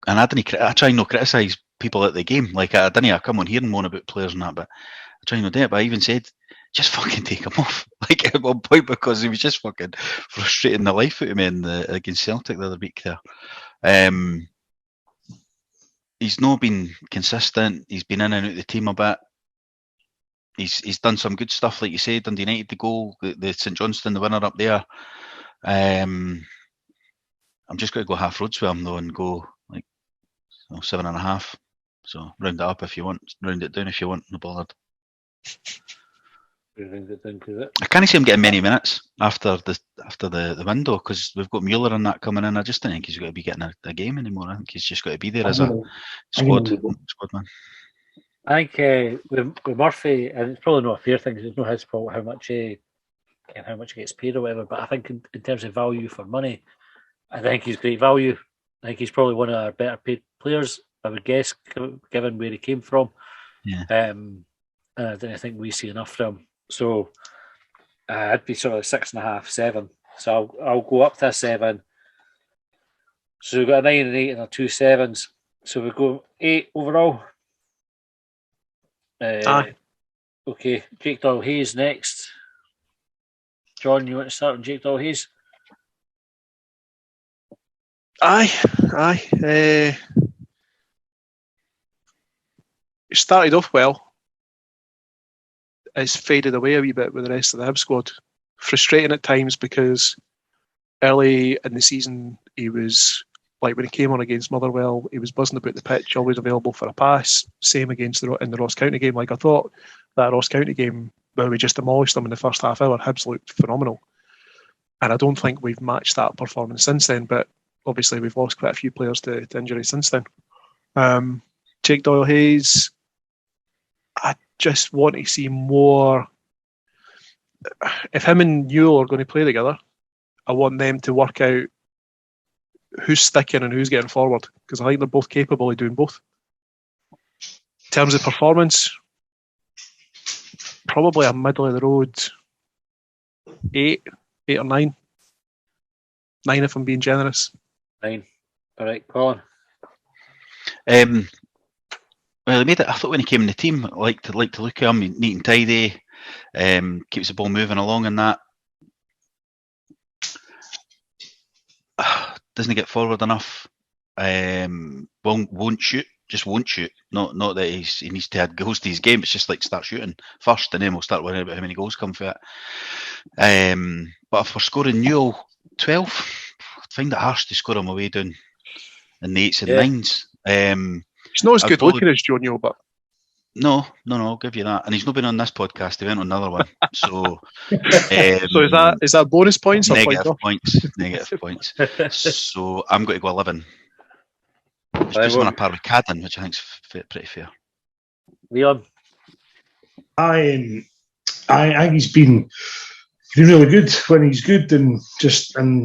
S5: and I try and not criticise people at the game. Like I come on here and moan about players and that, but I try and not do it. But I even said, just fucking take him off. Like at one point, because he was just fucking frustrating the life out of me against Celtic the other week there. He's not been consistent. He's been in and out of the team a bit. He's done some good stuff, like you said, Dundee United, the goal, the St Johnstone, the winner up there. I'm just going to go half roads with him though and go like 7.5. So round it up if you want, round it down if you want, no bothered. I can't see him getting many minutes after the window because we've got Mueller and that coming in. I just don't think he's going to be getting a game anymore. I think he's just got to be there as a squad man.
S2: I think with Murphy, and it's probably not a fair thing because it's not his fault how much he and how much he gets paid or whatever. But I think in terms of value for money, I think he's great value. I think he's probably one of our better paid players, I would guess, given where he came from.
S5: Yeah.
S2: And I didn't think we see enough from him. So I'd be sort of 6.5, 7. So I'll go up to a 7. So we've got a 9 and 8 and a 2 7s. So we go 8 overall.
S4: Aye.
S2: Okay, Jake Doyle-Hayes next. John, you want to start on Jake Doyle-Hayes?
S4: Aye. It started off well. It's faded away a wee bit with the rest of the Hibs squad. Frustrating at times because early in the season he was, like when he came on against Motherwell, he was buzzing about the pitch, always available for a pass. Same against in the Ross County game. Like I thought that Ross County game, where we just demolished them in the first half hour, Hibs looked phenomenal. And I don't think we've matched that performance since then, but obviously we've lost quite a few players to injury since then. Jake Doyle-Hayes, I just want to see more. If him and Newell are going to play together, I want them to work out who's sticking and who's getting forward, because I think they're both capable of doing both. In terms of performance, probably a middle of the road 8 or 9. 9 if I'm being generous.
S2: 9. All right, Colin.
S5: Well, he made it. I thought when he came in the team, I liked to look at him, neat and tidy, keeps the ball moving along and that. Doesn't get forward enough. Won't shoot. Just won't shoot. Not that he needs to add goals to his game. It's just like start shooting first, and then we'll start worrying about how many goals come for it. But if we're scoring Newell 12, I find it harsh to score him away down in the 8s and 9s.
S4: He's not as good looking as Joe Newell, but
S5: no, I'll give you that. And he's not been on this podcast. He went on another one. So,
S4: so is that bonus points or
S5: negative points? Negative points. So I'm going to go 11. It's just on a par with Cadden, which I think is pretty fair.
S2: Leon?
S3: I think he's been really good when he's good, and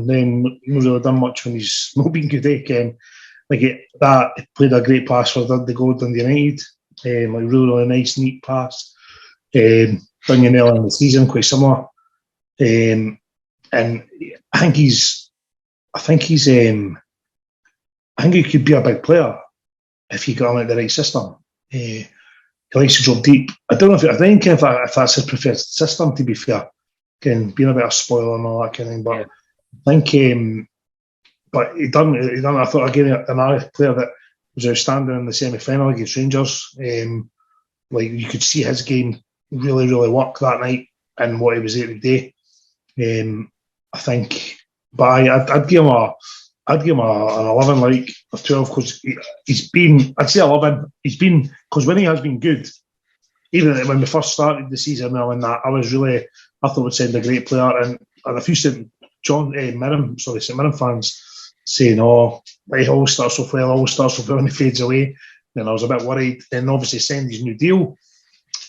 S3: then not really done much when he's not been good. He played a great pass for the goal done United. Really nice, neat pass. Done early in the season, quite similar. And I think he could be a big player if he got him at the right system. He likes to drop deep. I think if that's his preferred system, to be fair, being a bit of a spoiler and all that kind of thing. But I think, but he done. I thought again another player that was outstanding in the semi-final against Rangers. You could see his game really, really work that night and what he was able to do. I think, but I'd give him an 11, like a 12, because he's been. I'd say 11. He's been, because when he has been good, even when we first started the season, I thought we'd send a great player, and a few St Mirren fans saying, "Oh, he always starts off well, and he fades away." And I was a bit worried. Then obviously signed his new deal.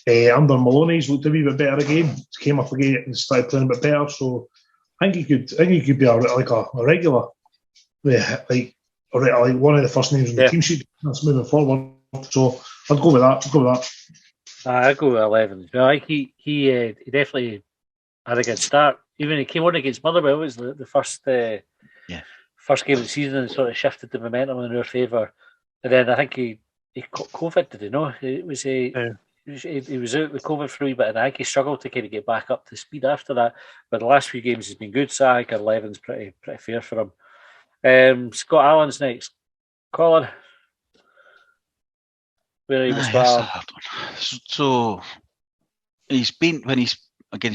S3: Under Maloney's looked a wee bit better again. Came up again and started playing a bit better. So I think he could be a regular. Like one of the first names on the team sheet that's moving forward. So I'd go with that.
S2: I'd go with 11 as well. I think he definitely had a good start. Even he came on against Motherwell, it was the first game of the season, and sort of shifted the momentum in our favour. And then I think he got COVID, did he know? He was out with COVID for a wee bit, and I think he struggled to kind of get back up to speed after that. But the last few games he's been good, so I think 11's pretty fair for him. Scott Allen's next. Colin, where are you with Scott Allen?
S5: So he's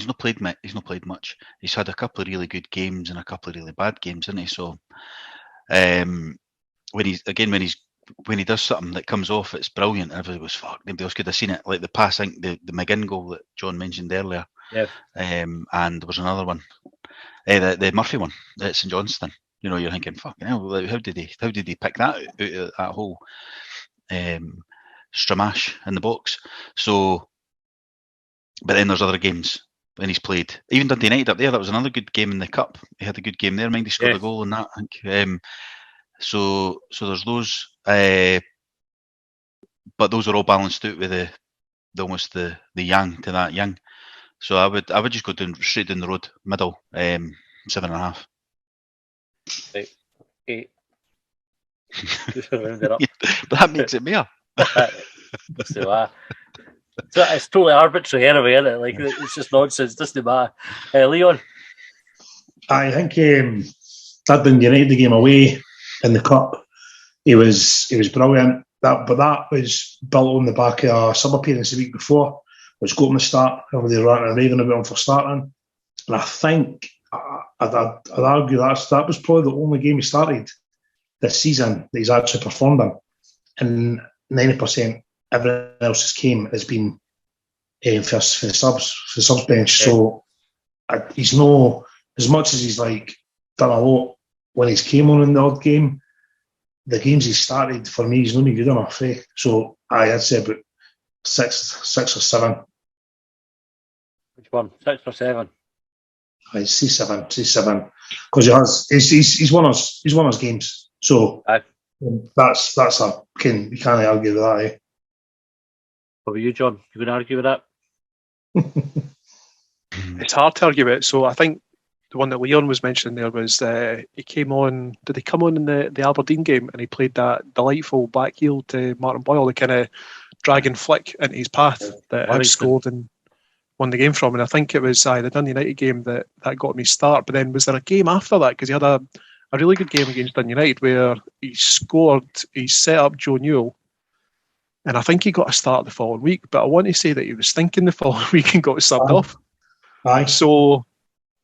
S5: not played much. He's had a couple of really good games and a couple of really bad games, hasn't he? So when he does something that comes off, it's brilliant. Everybody goes, "Fuck!" Nobody else could have seen it. Like the pass, I think the McGinn goal that John mentioned earlier.
S2: Yeah.
S5: And there was another one, the Murphy one at St Johnstone. You know, you're thinking, "Fucking hell! Like, how did he pick that out of that whole stramash in the box?" So, but then there's other games when he's played. Even Dundee United up there, that was another good game in the cup. He had a good game there. Mind he scored a goal in that, I think. So there's those, but those are all balanced out with the yang to that yang. So I would just go straight down the road, middle, 7.5.
S2: Right. 8. Just round it up.
S5: But that makes it more.
S2: So it's totally arbitrary anyway, isn't it? Like, it's just nonsense. Doesn't matter. Leon?
S3: I think that Dundee United the game away in the cup, he was brilliant. That was built on the back of a sub appearance the week before, which got him the start. Everybody raving about him for starting, and I think I'd argue that was probably the only game he started this season that he's actually performed in, and 90% everything else has been for the subs bench. So he's no, as much as he's like done a lot when he's came on in the odd game, the games he started for me he's not good enough. So I'd say about 6 or 7.
S2: Which one? 6 or 7?
S3: I see 7 because he's won us games. So that's a you can't argue with that.
S2: What about you, John? You going to argue with that?
S4: It's hard to argue with it. So I think the one that Leon was mentioning there was he came on. Did he come on in the Aberdeen game and he played that delightful back heel to Martin Boyle, the kind of dragon flick into his path that Hibs scored and won the game from? And I think it was the Dundee United game that got me start. But then was there a game after that? Because he had a really good game against Dundee United where he scored, he set up Joe Newell, and I think he got a start the following week. But I want to say that he was thinking the following week and got subbed off.
S3: Aye.
S4: So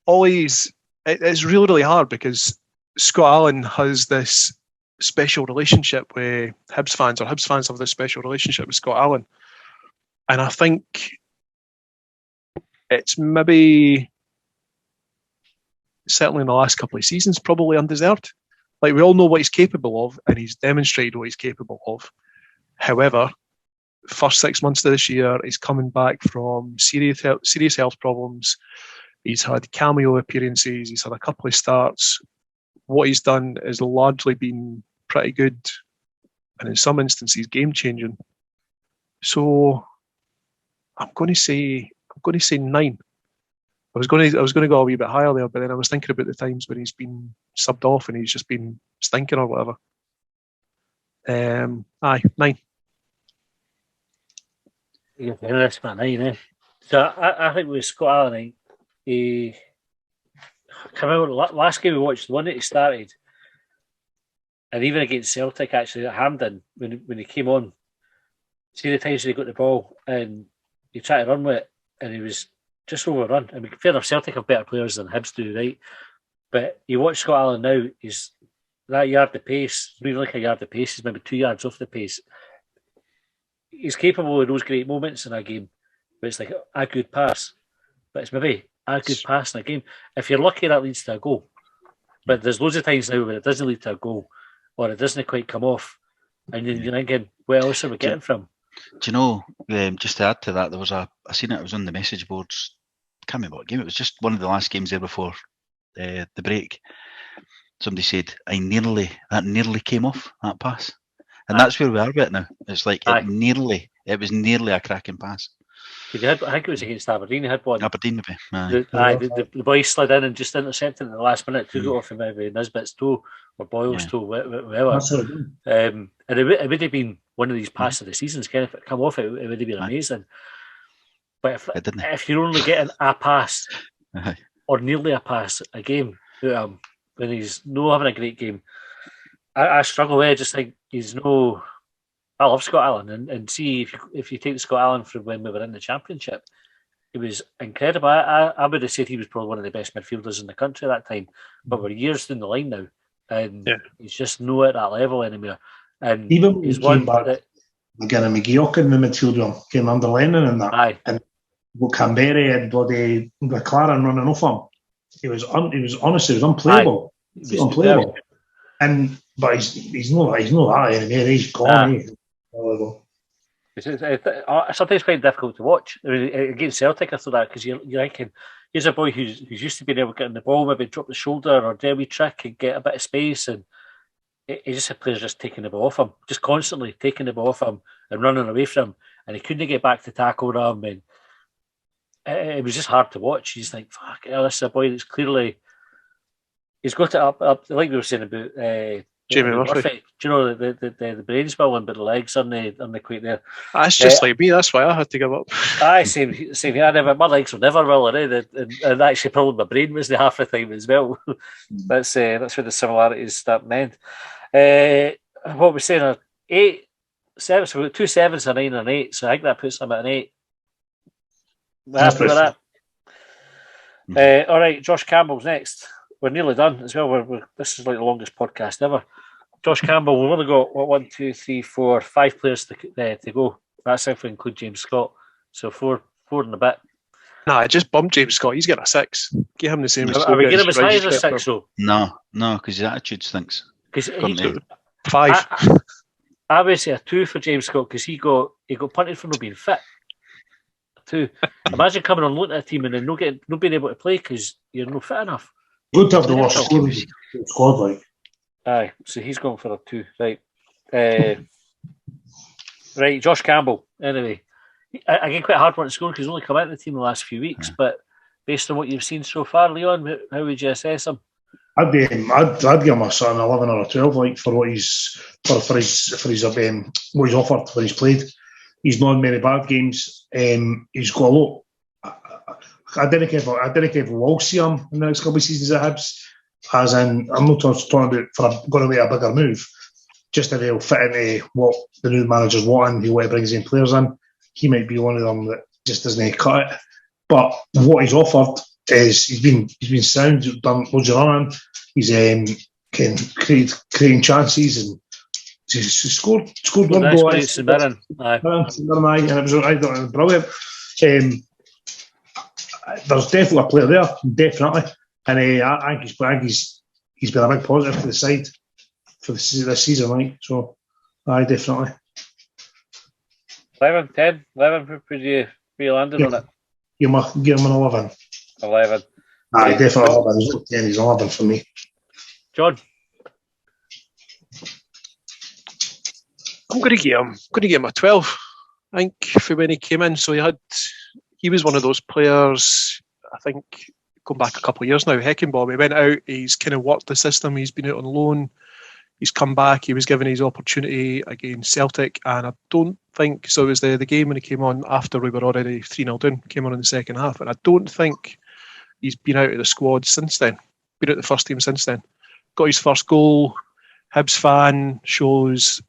S4: it's really, really hard because Scott Allan has this special relationship with Hibs fans, or Hibs fans have this special relationship with Scott Allan. And I think it's maybe, certainly in the last couple of seasons, probably undeserved. Like, we all know what he's capable of, and he's demonstrated what he's capable of. However, first 6 months of this year, he's coming back from serious health problems. He's had cameo appearances. He's had a couple of starts. What he's done has largely been pretty good, and in some instances, game-changing. So, I'm going to say 9. I was going to go a wee bit higher there, but then I was thinking about the times when he's been subbed off and he's just been stinking or whatever. 9.
S2: You're this man, 9, eh? So I think with Scott Allan, he came out last game we watched, the one that he started, and even against Celtic actually at Hampden when he came on. See the times he got the ball and he tried to run with it, and he was just overrun. I mean, fair enough, Celtic have better players than Hibs do, right? But you watch Scott Allan now, he's that yard of pace, not even like a yard of pace, he's maybe 2 yards off the pace. He's capable of those great moments in a game, but it's like a good pass. But it's maybe a good pass in a game. If you're lucky, that leads to a goal. But there's loads of times now where it doesn't lead to a goal, or it doesn't quite come off, and then you're thinking, what else are we getting from?
S5: Do you know, just to add to that, there was I seen it was on the message boards, I can't remember what game, it was just one of the last games there before the break. Somebody said, that nearly came off, that pass. And that's where we are with it now. It's like it was nearly a cracking pass.
S2: I think it was against Aberdeen. He had one.
S5: Aberdeen, maybe.
S2: The boy slid in and just intercepted it at the last minute. Took it off of maybe Nisbet's toe or Boyle's toe, whatever. And it would have been one of these passes of the seasons. If it come off, it would have been amazing. But if you're only getting a pass or nearly a pass a game, when he's not having a great game, I struggle with it. I just think he's no. I love Scott Allan, and see if you take Scott Allan from when we were in the Championship, it was incredible. I would have said he was probably one of the best midfielders in the country at that time, but we're years down the line now, and he's just not at that level anymore. And
S3: even when
S2: he's
S3: he came back, again, McGeoch in the midfield came under Lennon and that, and Canberra and bloody McLaren running off him. He was honestly, it was unplayable. It was unplayable. But he's not that anymore. He's gone.
S2: It's sometimes quite difficult to watch. I mean, against Celtic, I thought that because you're thinking, here's a boy who's used to being able to get in the ball, maybe drop the shoulder or do a wee trick and get a bit of space, and he just had players just taking the ball off him, just constantly taking the ball off him and running away from him, and he couldn't get back to tackle them, and it was just hard to watch. You just think, fuck, this is a boy that's clearly he's got it up like we were saying about.
S4: Jamie Murphy.
S2: Do you know the brain's swelling, but the legs aren't quite there.
S4: That's just like me. That's why I had to give up.
S2: Aye, same here. My legs were never well, and actually probably my brain was the half the time as well. That's where the similarities start and end. What we're saying are 8 7. So we've got 2 7s, a 9 and an 8. So I think that puts them at an 8. We're happy with that. All right, Josh Campbell's next. We're nearly done as well. This is like the longest podcast ever. Josh Campbell, we've only got 1, 2, 3, 4, 5 players to go. That's if we include James Scott. So 4 and a bit.
S4: Nah, I just bumped James Scott. He's getting a 6. Give him the same.
S2: Are we getting him as high as a 6 though?
S5: No, because his attitude stinks.
S2: Because
S5: He's got
S4: 5.
S2: I would say a 2 for James Scott because he got punted for not being fit. 2. Imagine coming on loan at a team and then not being able to play because you're not fit enough.
S3: Good to have the worst squad, like.
S2: Aye, so he's going for a 2, right? Right, Josh Campbell. Anyway, again, quite a hard one to score because he's only come out of the team the last few weeks. Yeah. But based on what you've seen so far, Leon, how would you assess him?
S3: I'd give him a sort of 11 or a 12, like for what he's what he's offered when he's played. He's not in many bad games. He's got a lot. I didn't think we'll see him in the next couple of seasons at Hibs. As in, I'm not talking about for going to make a bigger move. Just if he'll fit into what the new manager's wanting, he brings his own players in. He might be one of them that just doesn't cut it. But what he's offered is he's been sound, done loads of running. He's creating chances and he's scored one goal.
S2: And it
S3: was brilliant. There's definitely a player there, definitely, and I think he's been a big positive for the side for this season, like so. Aye, definitely.
S2: 11, 10, 11. Would you be landing on it?
S3: Give him an 11.
S2: 11.
S3: Aye, definitely 11. He's not 10. He's 11 for me.
S2: John,
S4: I'm going to give him a 12. I think for when he came in, so he was one of those players, I think, going back a couple of years now, Heckenbaum, he went out, he's kind of worked the system, he's been out on loan, he's come back, he was given his opportunity against Celtic, and I don't think, so it was the game when he came on after we were already 3-0 down, came on in the second half, and I don't think he's been out of the squad since then, been out of the first team since then. Got his first goal, Hibs fan, shows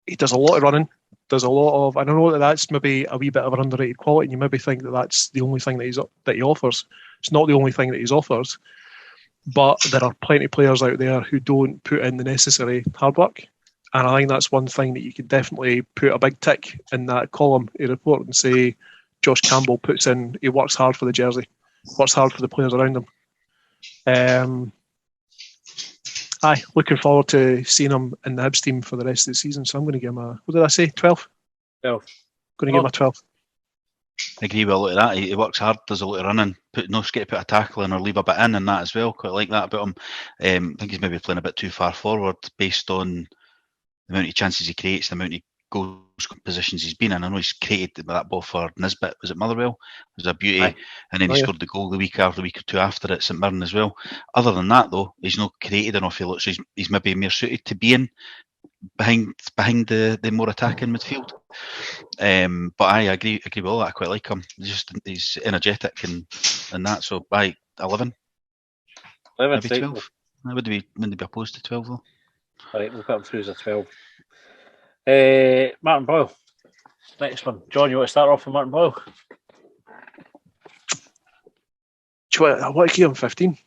S4: he does a lot of running, does a lot of, I don't know that that's maybe a wee bit of an underrated quality, and you maybe think that that's the only thing that he offers. It's not the only thing that he offers, but there are plenty of players out there who don't put in the necessary hard work, and I think that's one thing that you could definitely put a big tick in that column of report and say Josh Campbell puts in, he works hard for the jersey, works hard for the players around him. Looking forward to seeing him in the Hibs team for the rest of the season. So I'm going to give him a, what did I say, 12?
S2: 12.
S4: Going to give him a 12.
S5: I agree with a lot of that. He works hard, does a lot of running, not scared to put a tackle in or leave a bit in and that as well. Quite like that about him. I think he's maybe playing a bit too far forward based on the amount of chances he creates, the amount of goals positions he's been in. I know he's created that ball for Nisbet, was it Motherwell? It was a beauty. Aye. And then he scored the goal the week or two after at St Mirren as well. Other than that though, he's not created enough. So he's maybe more suited to being behind the more attacking midfield. But I agree with all that. I quite like him. He's energetic and that. So 11.
S2: 11,
S5: maybe 12. I wouldn't be opposed to 12 though.
S2: Alright, we'll put him through as a 12. Martin Boyle. Next one. John, you want to start off with Martin Boyle?
S4: I want to give him 15. Do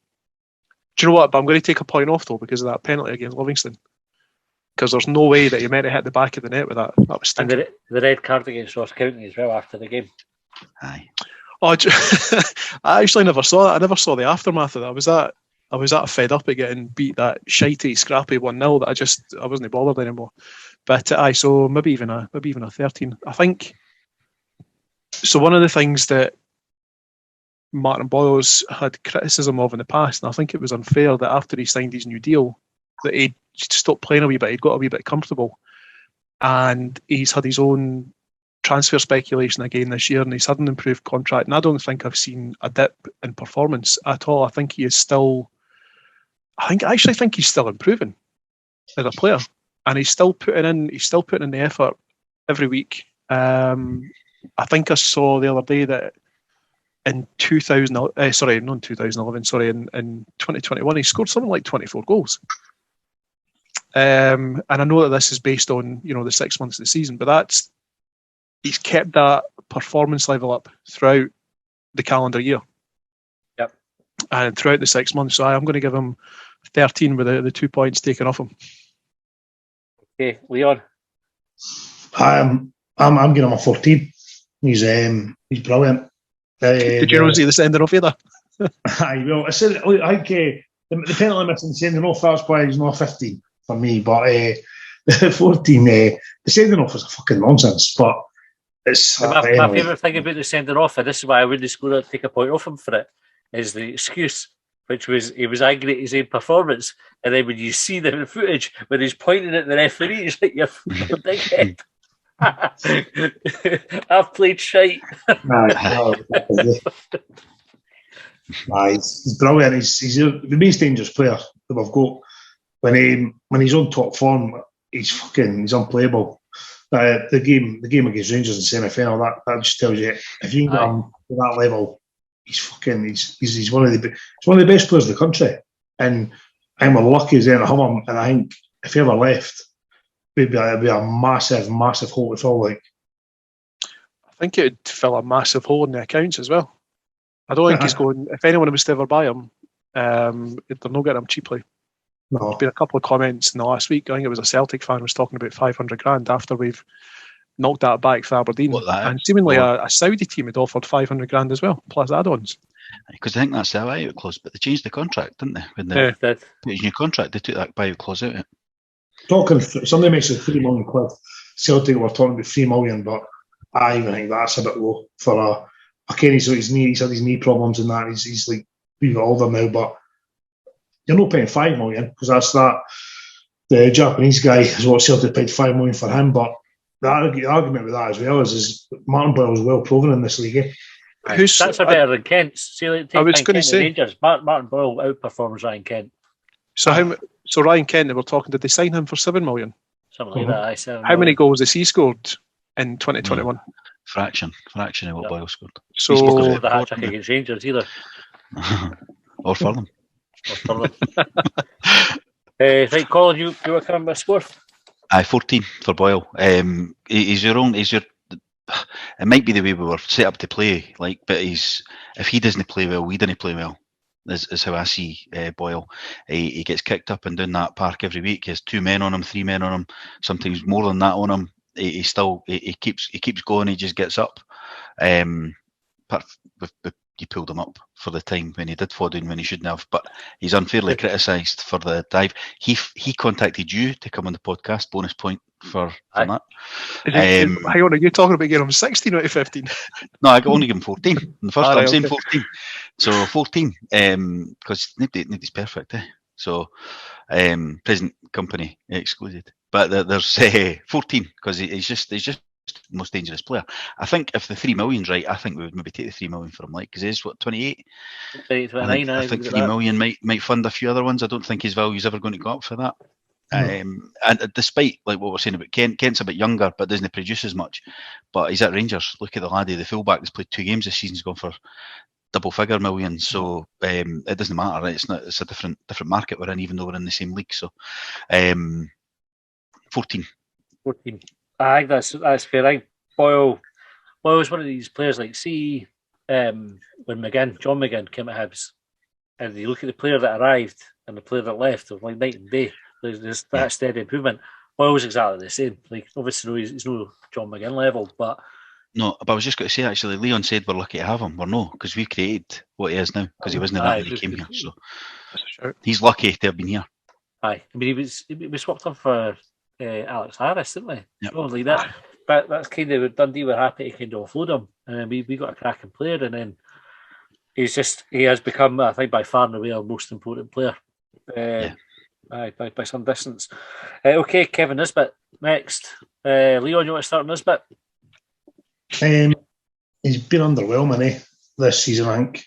S4: you know what? But I'm going to take a point off though because of that penalty against Livingston. Because there's no way that you meant to hit the back of the net with that. That was stinking.
S2: And the red card against Ross County as well after the game.
S5: Aye.
S4: Oh, I actually never saw that. I never saw the aftermath of that. Was that I was that fed up at getting beat that shitey, scrappy 1-0 that I wasn't bothered anymore. But so maybe even a 13. I think. So one of the things that Martin Boyles had criticism of in the past, and I think it was unfair that after he signed his new deal, that he'd stopped playing a wee bit, he'd got a wee bit comfortable, and he's had his own transfer speculation again this year, and he's had an improved contract, and I don't think I've seen a dip in performance at all. I think he is still, I actually think he's still improving as a player, and he's still putting in the effort every week. I think I saw the other day that in 2021 he scored something like 24 goals. And I know that this is based on the 6 months of the season, but he's kept that performance level up throughout the calendar year.
S2: Yep.
S4: And throughout the 6 months, so I'm going to give him 13 with the 2 points taken off him.
S2: Okay, Leon.
S3: I'm giving him a 14. He's brilliant.
S4: Did you not see the sending off either?
S3: Well, I said I think the penalty missing sending off, that's why he's not 15 for me. But the 14, the sending off was a fucking nonsense. But it's
S2: My favourite thing about the sending off, and this is why I wouldn't score to take a point off him for it, is the excuse, which was he was angry at his own performance, and then when you see the footage when he's pointing at the referee, he's like, "You're fucking dickhead." I've played shite.
S3: He's brilliant. He's the most dangerous player that we've got. When he's on top form, he's unplayable. The game against Rangers in semi-final, that just tells you, if you can get him to that level, he's one of the best players in the country. And I'm lucky as then to have him. And I think if he ever left, it'd be a massive hole to fill. Like,
S4: I think it would fill a massive hole in the accounts as well. I don't think he's going. If anyone was to ever buy him, they're not getting him cheaply.
S3: No.
S4: There's been a couple of comments in the last week. I think it was a Celtic fan was talking about 500 grand after we've knocked that back for Aberdeen, and seemingly a Saudi team had offered 500 grand as well, plus add-ons.
S5: Because I think that's the buyout clause, but they changed the contract, didn't they? When they put his new contract, they took that buyout clause out.
S3: Somebody mentioned £3 million. Celtic were talking about 3 million, but I even think that's a bit low for a Kenny. So he's had his knee problems and that. He's like a bit older now, but you're not paying 5 million because that's that. The Japanese guy is what Celtic paid 5 million for him, but the argument with that as well is Martin Boyle is well proven in this league.
S2: That's a better than Kent's. See, like,
S4: I was going to say
S2: Rangers. Martin Boyle outperforms Ryan Kent.
S4: So Ryan Kent, they were talking, did they sign him for 7 million?
S2: Something like that.
S4: How many goals has he scored in 2021?
S5: Fraction of what Boyle scored.
S4: So
S2: the hat trick against Rangers either.
S5: Or for them.
S2: Right, Colin, you were coming with a score?
S5: 14 for Boyle. He's your own. It might be the way we were set up to play, but if he doesn't play well, we didn't play well. Is how I see Boyle. He gets kicked up and down that park every week. He has 2 men on him, 3 men on him, sometimes more than that on him. He keeps going. He just gets up. You pulled him up for the time when he did fall down when he shouldn't have, but he's unfairly criticised for the dive. He contacted you to come on the podcast. Bonus point for that.
S4: Hang on, are you talking about getting him 16 out of 15?
S5: No, I only give him 14. In the first time, saying 14. So 14, because nobody's perfect, eh? So present company excluded. But there's 14 because he's just the most dangerous player. I think if the 3 million's right, I think we would maybe take the 3 million for him, because he's 28.
S2: 29.
S5: I think 3 million might fund a few other ones. I don't think his value's ever going to go up for that. And despite what we're saying about Kent's a bit younger but doesn't produce as much. But he's at Rangers. Look at the laddie, the fullback that's played 2 games this season, has gone for double figure millions. So it doesn't matter. Right? It's a different market we're in, even though we're in the same league. So 14.
S2: I think that's fair. I think Boyle's one of these players, when John McGinn came at Hibs, and you look at the player that arrived and the player that left, they're like night and day. There's that steady improvement. Boyle's exactly the same. Obviously he's no John McGinn level, but
S5: No, but I was just going to say, actually, Leon said we're lucky to have him. We're no, because we've created what he is now, because he wasn't that when he came here. So
S4: That's a shout.
S5: he's lucky to have been here.
S2: Aye, I mean, we swapped him for Alex Harris, didn't we?
S5: Yep.
S2: Oh, like that. But that's kind of Dundee were happy to kind of offload him, and we got a cracking player, and then he has become, I think, by far and away our most important player. Aye, by some distance. Okay, Kevin Nisbet next. Leon, you want to start on Nisbet?
S3: He's been underwhelming this season, I think.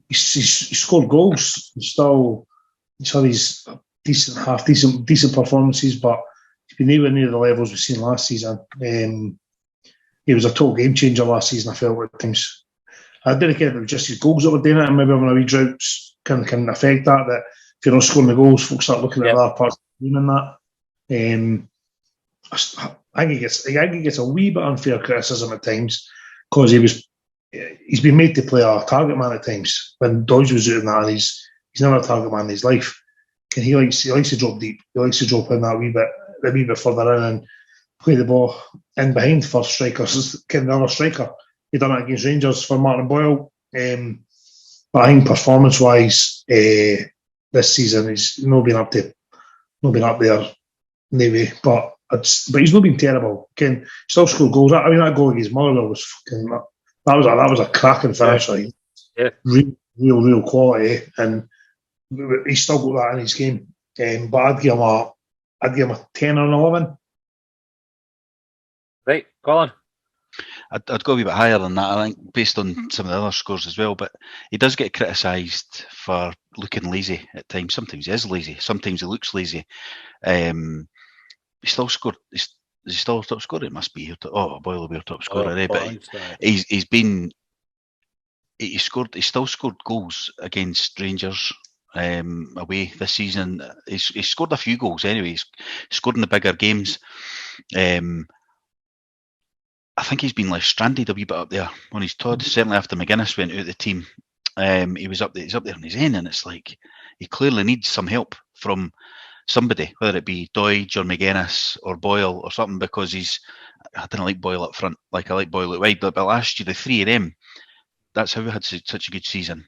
S3: He's scored goals. He's had these decent performances, but he's been nowhere near the levels we've seen last season. He was a total game changer last season, I felt, at times. I didn't care if it was just his goals that were doing it, and maybe having a wee droughts can affect that. That if you're not scoring the goals, folks start looking at other parts of the game and that. I think he gets a wee bit unfair criticism at times because he's been made to play a target man at times when Deutch was doing that, and he's never a target man in his life. And he likes to drop deep. He likes to drop in that wee bit further in and play the ball in behind for strikers. Kind of another striker. He done it against Rangers for Martin Boyle. But I think performance-wise, this season he's not been up there, maybe. But he's not been terrible. Can still score goals. I mean, that goal against Motherwell was fucking. That was a cracking finish.
S2: Yeah.
S3: Real quality, and he's still got that in his game. But I'd give him a 10 or an 11.
S2: Right, Colin.
S5: I'd go a wee bit higher than that, I think, based on some of the other scores as well. But he does get criticised for looking lazy at times. Sometimes he is lazy. Sometimes he looks lazy. He still scored. Is he still top scorer? It must be. Boyle will be our top scorer. But he's still scored goals against Rangers away this season. He's scored a few goals anyway. He's scored in the bigger games. I think he's been less stranded a wee bit up there on his Todd. Certainly after McGuinness went out of the team, he's up there on his own, and it's like he clearly needs some help from somebody, whether it be Deutch or McGuinness or Boyle or something, because I didn't like Boyle up front, like I like Boyle out wide. But last year, the three of them, that's how we had such a good season,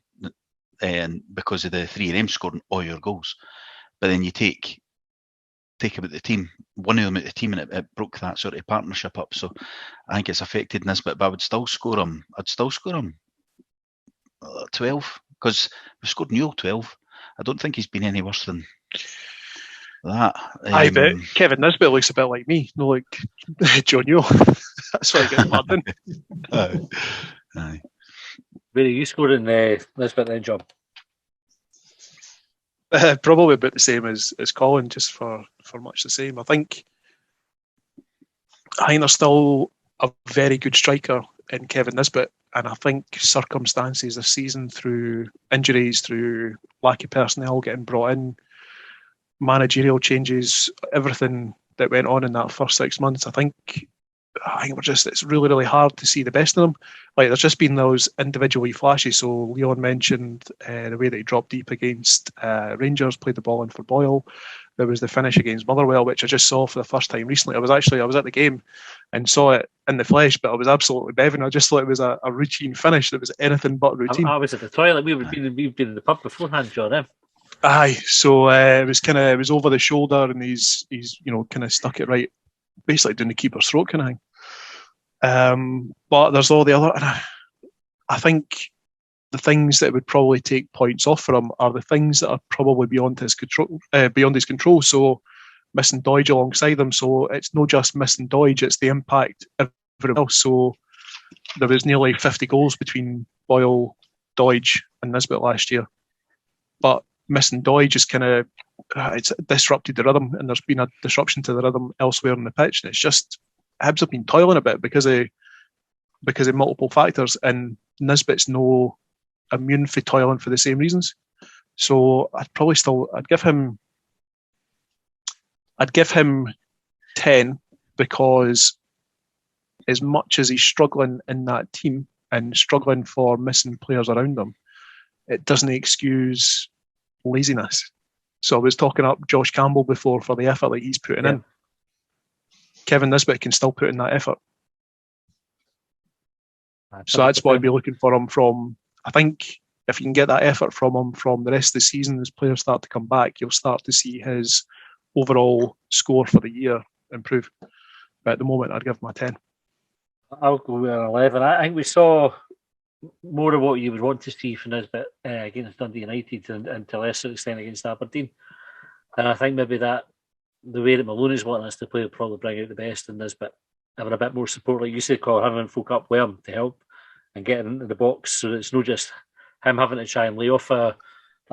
S5: and because of the three of them scoring all your goals. But then you take him at the team, one of them at the team, and it broke that sort of partnership up. So I think it's affected Nisbet, but I would still score him. I'd still score him 12, because we scored Newell 12. I don't think he's been any worse than that.
S4: I bet Kevin Nisbet looks a bit like me, no like John Newell. That's why I get Martin.
S5: Aye.
S2: Where are you scoring Nisbet then, John?
S4: Probably about the same as Colin, just for much the same. I think there's still a very good striker in Kevin Nisbet, and I think circumstances this season, through injuries, through lack of personnel getting brought in, managerial changes, everything that went on in that first 6 months, I think it's really, really hard to see the best in them. Like, there's just been those individual flashes. So Leon mentioned the way that he dropped deep against Rangers, played the ball in for Boyle. There was the finish against Motherwell, which I just saw for the first time recently. I was at the game and saw it in the flesh, but I was absolutely beving. I just thought it was a routine finish that was anything but routine.
S2: I was at the toilet. We've been in the pub beforehand, John.
S4: Aye, so it was over the shoulder, and he's kind of stuck it right, basically doing the keeper's throat kind of thing. But there's all the other. I think the things that would probably take points off for him are the things that are probably beyond his control. So missing Deutch alongside him. So it's not just missing Deutch; it's the impact everywhere else. So there was nearly 50 goals between Boyle, Deutch, and Nisbet last year, but missing Deutch is kind of it's disrupted the rhythm, and there's been a disruption to the rhythm elsewhere on the pitch, and it's just Hibs have been toiling a bit because of multiple factors, and Nisbet's no immune for toiling for the same reasons. So I'd give him 10, because as much as he's struggling in that team and struggling for missing players around him, it doesn't excuse laziness. So I was talking up Josh Campbell before for the effort that he's putting in. Kevin Nisbet can still put in that effort. So that's what I'd be looking for him from. I think if you can get that effort from him from the rest of the season, as players start to come back, you'll start to see his overall score for the year improve. But at the moment, I'd give him a 10.
S2: I'll go with an 11. I think we saw more of what you would want to see from Nisbet against Dundee United and to a lesser extent against Aberdeen. And I think maybe that the way that Maloney's wanting us to play will probably bring out the best in Nisbet. Having a bit more support, like you said, Carl, having folk up with him to help and getting into the box so that it's not just him having to try and lay off a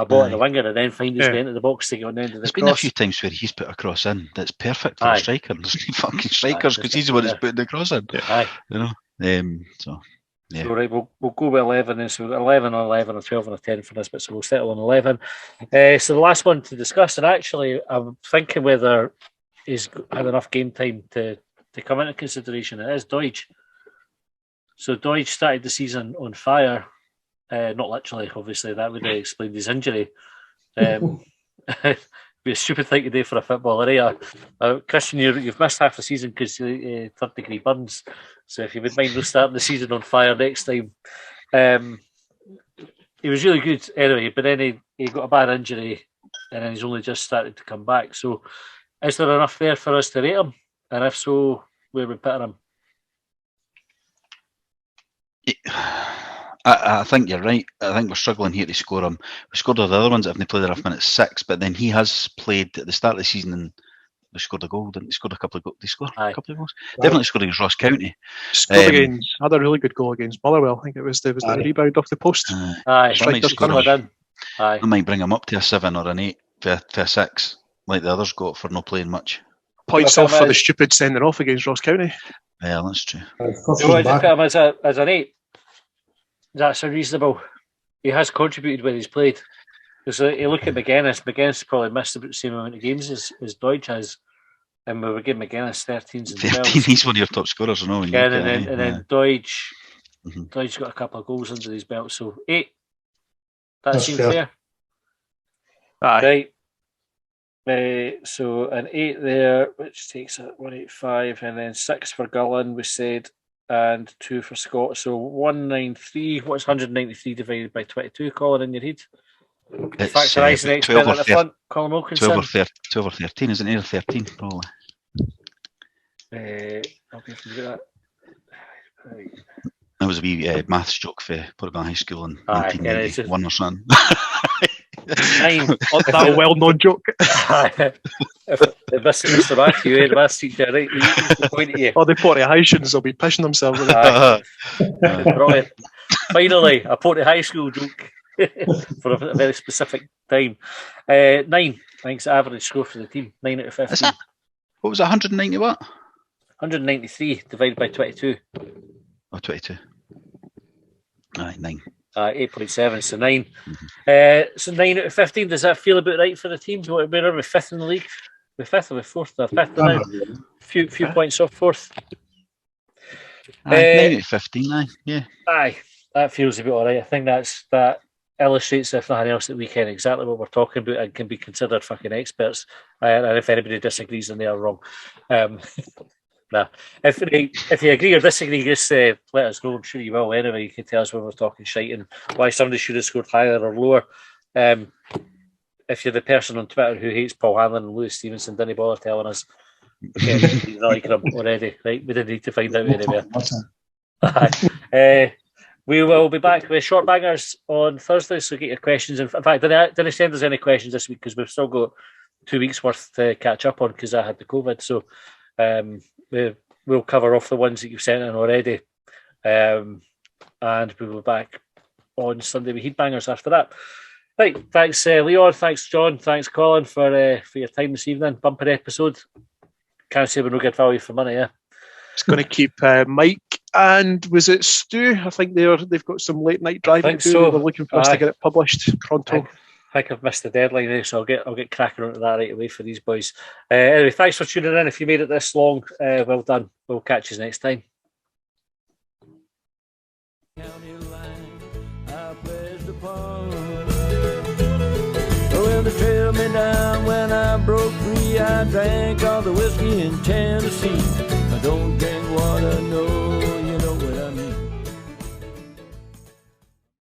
S2: ball in the winger and then find his way into the box to get on the end of the
S5: There's
S2: cross.
S5: been a few times where he's put a cross in that's perfect for a striker. There's no fucking strikers because he's the one that's putting the cross in.
S2: Aye.
S5: You know? So, yeah.
S2: So, right, we'll go with 11 then. So we've got 11 on 11 or 12 on a 10 for this, but so we'll settle on 11. So the last one to discuss, and actually I'm thinking whether he's had enough game time to come into consideration. It is Deutch. So Deutch started the season on fire. Not literally, obviously, that would explain his injury. Be a stupid thing to do for a footballer. Christian, you've missed half the season because third degree burns. So if you would mind starting the season on fire next time. He was really good anyway, but then he got a bad injury and then he's only just started to come back. So is there enough there for us to rate him? And if so, where we put him?
S5: I think you're right. I think we're struggling here to score him. We scored all the other ones that haven't played enough minutes 6, but then he has played at the start of the season and they scored a goal, didn't they? Scored a couple of goals. They scored a couple of goals. Definitely scored against Ross County.
S4: Scored against, had a really good goal against Motherwell. I think it was the rebound off the post.
S2: I
S5: might bring him up to a 7 or an 8 to a 6, like the others got for not playing much.
S4: Points off for the stupid sending off against Ross County.
S5: Yeah, that's true.
S2: You want to put him as an 8? That's unreasonable. He has contributed when he's played. Because you look at McGuinness probably missed about the same amount of games as Deutch has. And we were giving McGuinness 13s and 12s.
S5: He's one of your top scorers, I know.
S2: Yeah, and then Deutch got a couple of goals under his belt. So 8. That seems fair.
S4: Aye.
S2: Right. So an 8 there, which takes it 185, and then 6 for Gullen, we said, and 2 for Scott. So 193. What's 193 divided by 22, Colin, in your head?
S5: It's
S2: Factorising the expert at the front, Colin Wilkinson.
S5: 12 or 13, isn't it? 13, probably.
S2: I'll be able to do that. Right.
S5: That was a wee maths joke for Portugal High School in 1991 or something.
S2: 9.
S4: That a well-known joke.
S2: Mr. Matthew, the maths teacher, right? He's pointing at you.
S4: Oh, the Porty-Haitians will be pissing themselves.
S2: Brilliant. Finally, a Porty High School joke for a very specific time. 9. I think it's the average score for the team. 9 out of 15.
S5: Is that? What was it? 190 what?
S2: 193 divided by 22.
S5: Oh, 22. Aye, 9.
S2: 8.7, so 9. So 9 out of 15. Does that feel about right for the team? Where are we? 5th in the league? We're 5th or we're 4th? Or 5th now. Few points off 4th.
S5: 9 out of 15, aye. Yeah.
S2: Aye, that feels a bit alright. I think that illustrates, if nothing else, that we can exactly what we're talking about and can be considered fucking experts. And if anybody disagrees, then they are wrong. Nah. If you agree or disagree, just let us know. I'm sure you will anyway. You can tell us when we're talking shite and why somebody should have scored higher or lower. If you're the person on Twitter who hates Paul Hanlon and Lewis Stevenson, didn't bother telling us. Okay, you don't like them already, right? We didn't need to find out anywhere. We will be back with short bangers on Thursday, so get your questions. In fact, didn't send us any questions this week because we've still got 2 weeks worth to catch up on because I had the COVID. So we'll cover off the ones that you've sent in already, and we will be back on Sunday with Heat Bangers after that. Right, thanks Leon, thanks John, thanks Colin for your time this evening. Bumper episode. Can't say we're no good value for money, yeah.
S4: It's going to keep Mike and was it Stu? I think they've got some late night driving to do. So. We're looking for us to get it published pronto.
S2: I think I've missed the deadline now, so I'll get cracking onto that right away for these boys. Anyway, thanks for tuning in. If you made it this long, well done. We'll catch you next time.
S1: County line, I pledged upon. Well, they trailed me down when I broke free. I drank all the whiskey in Tennessee.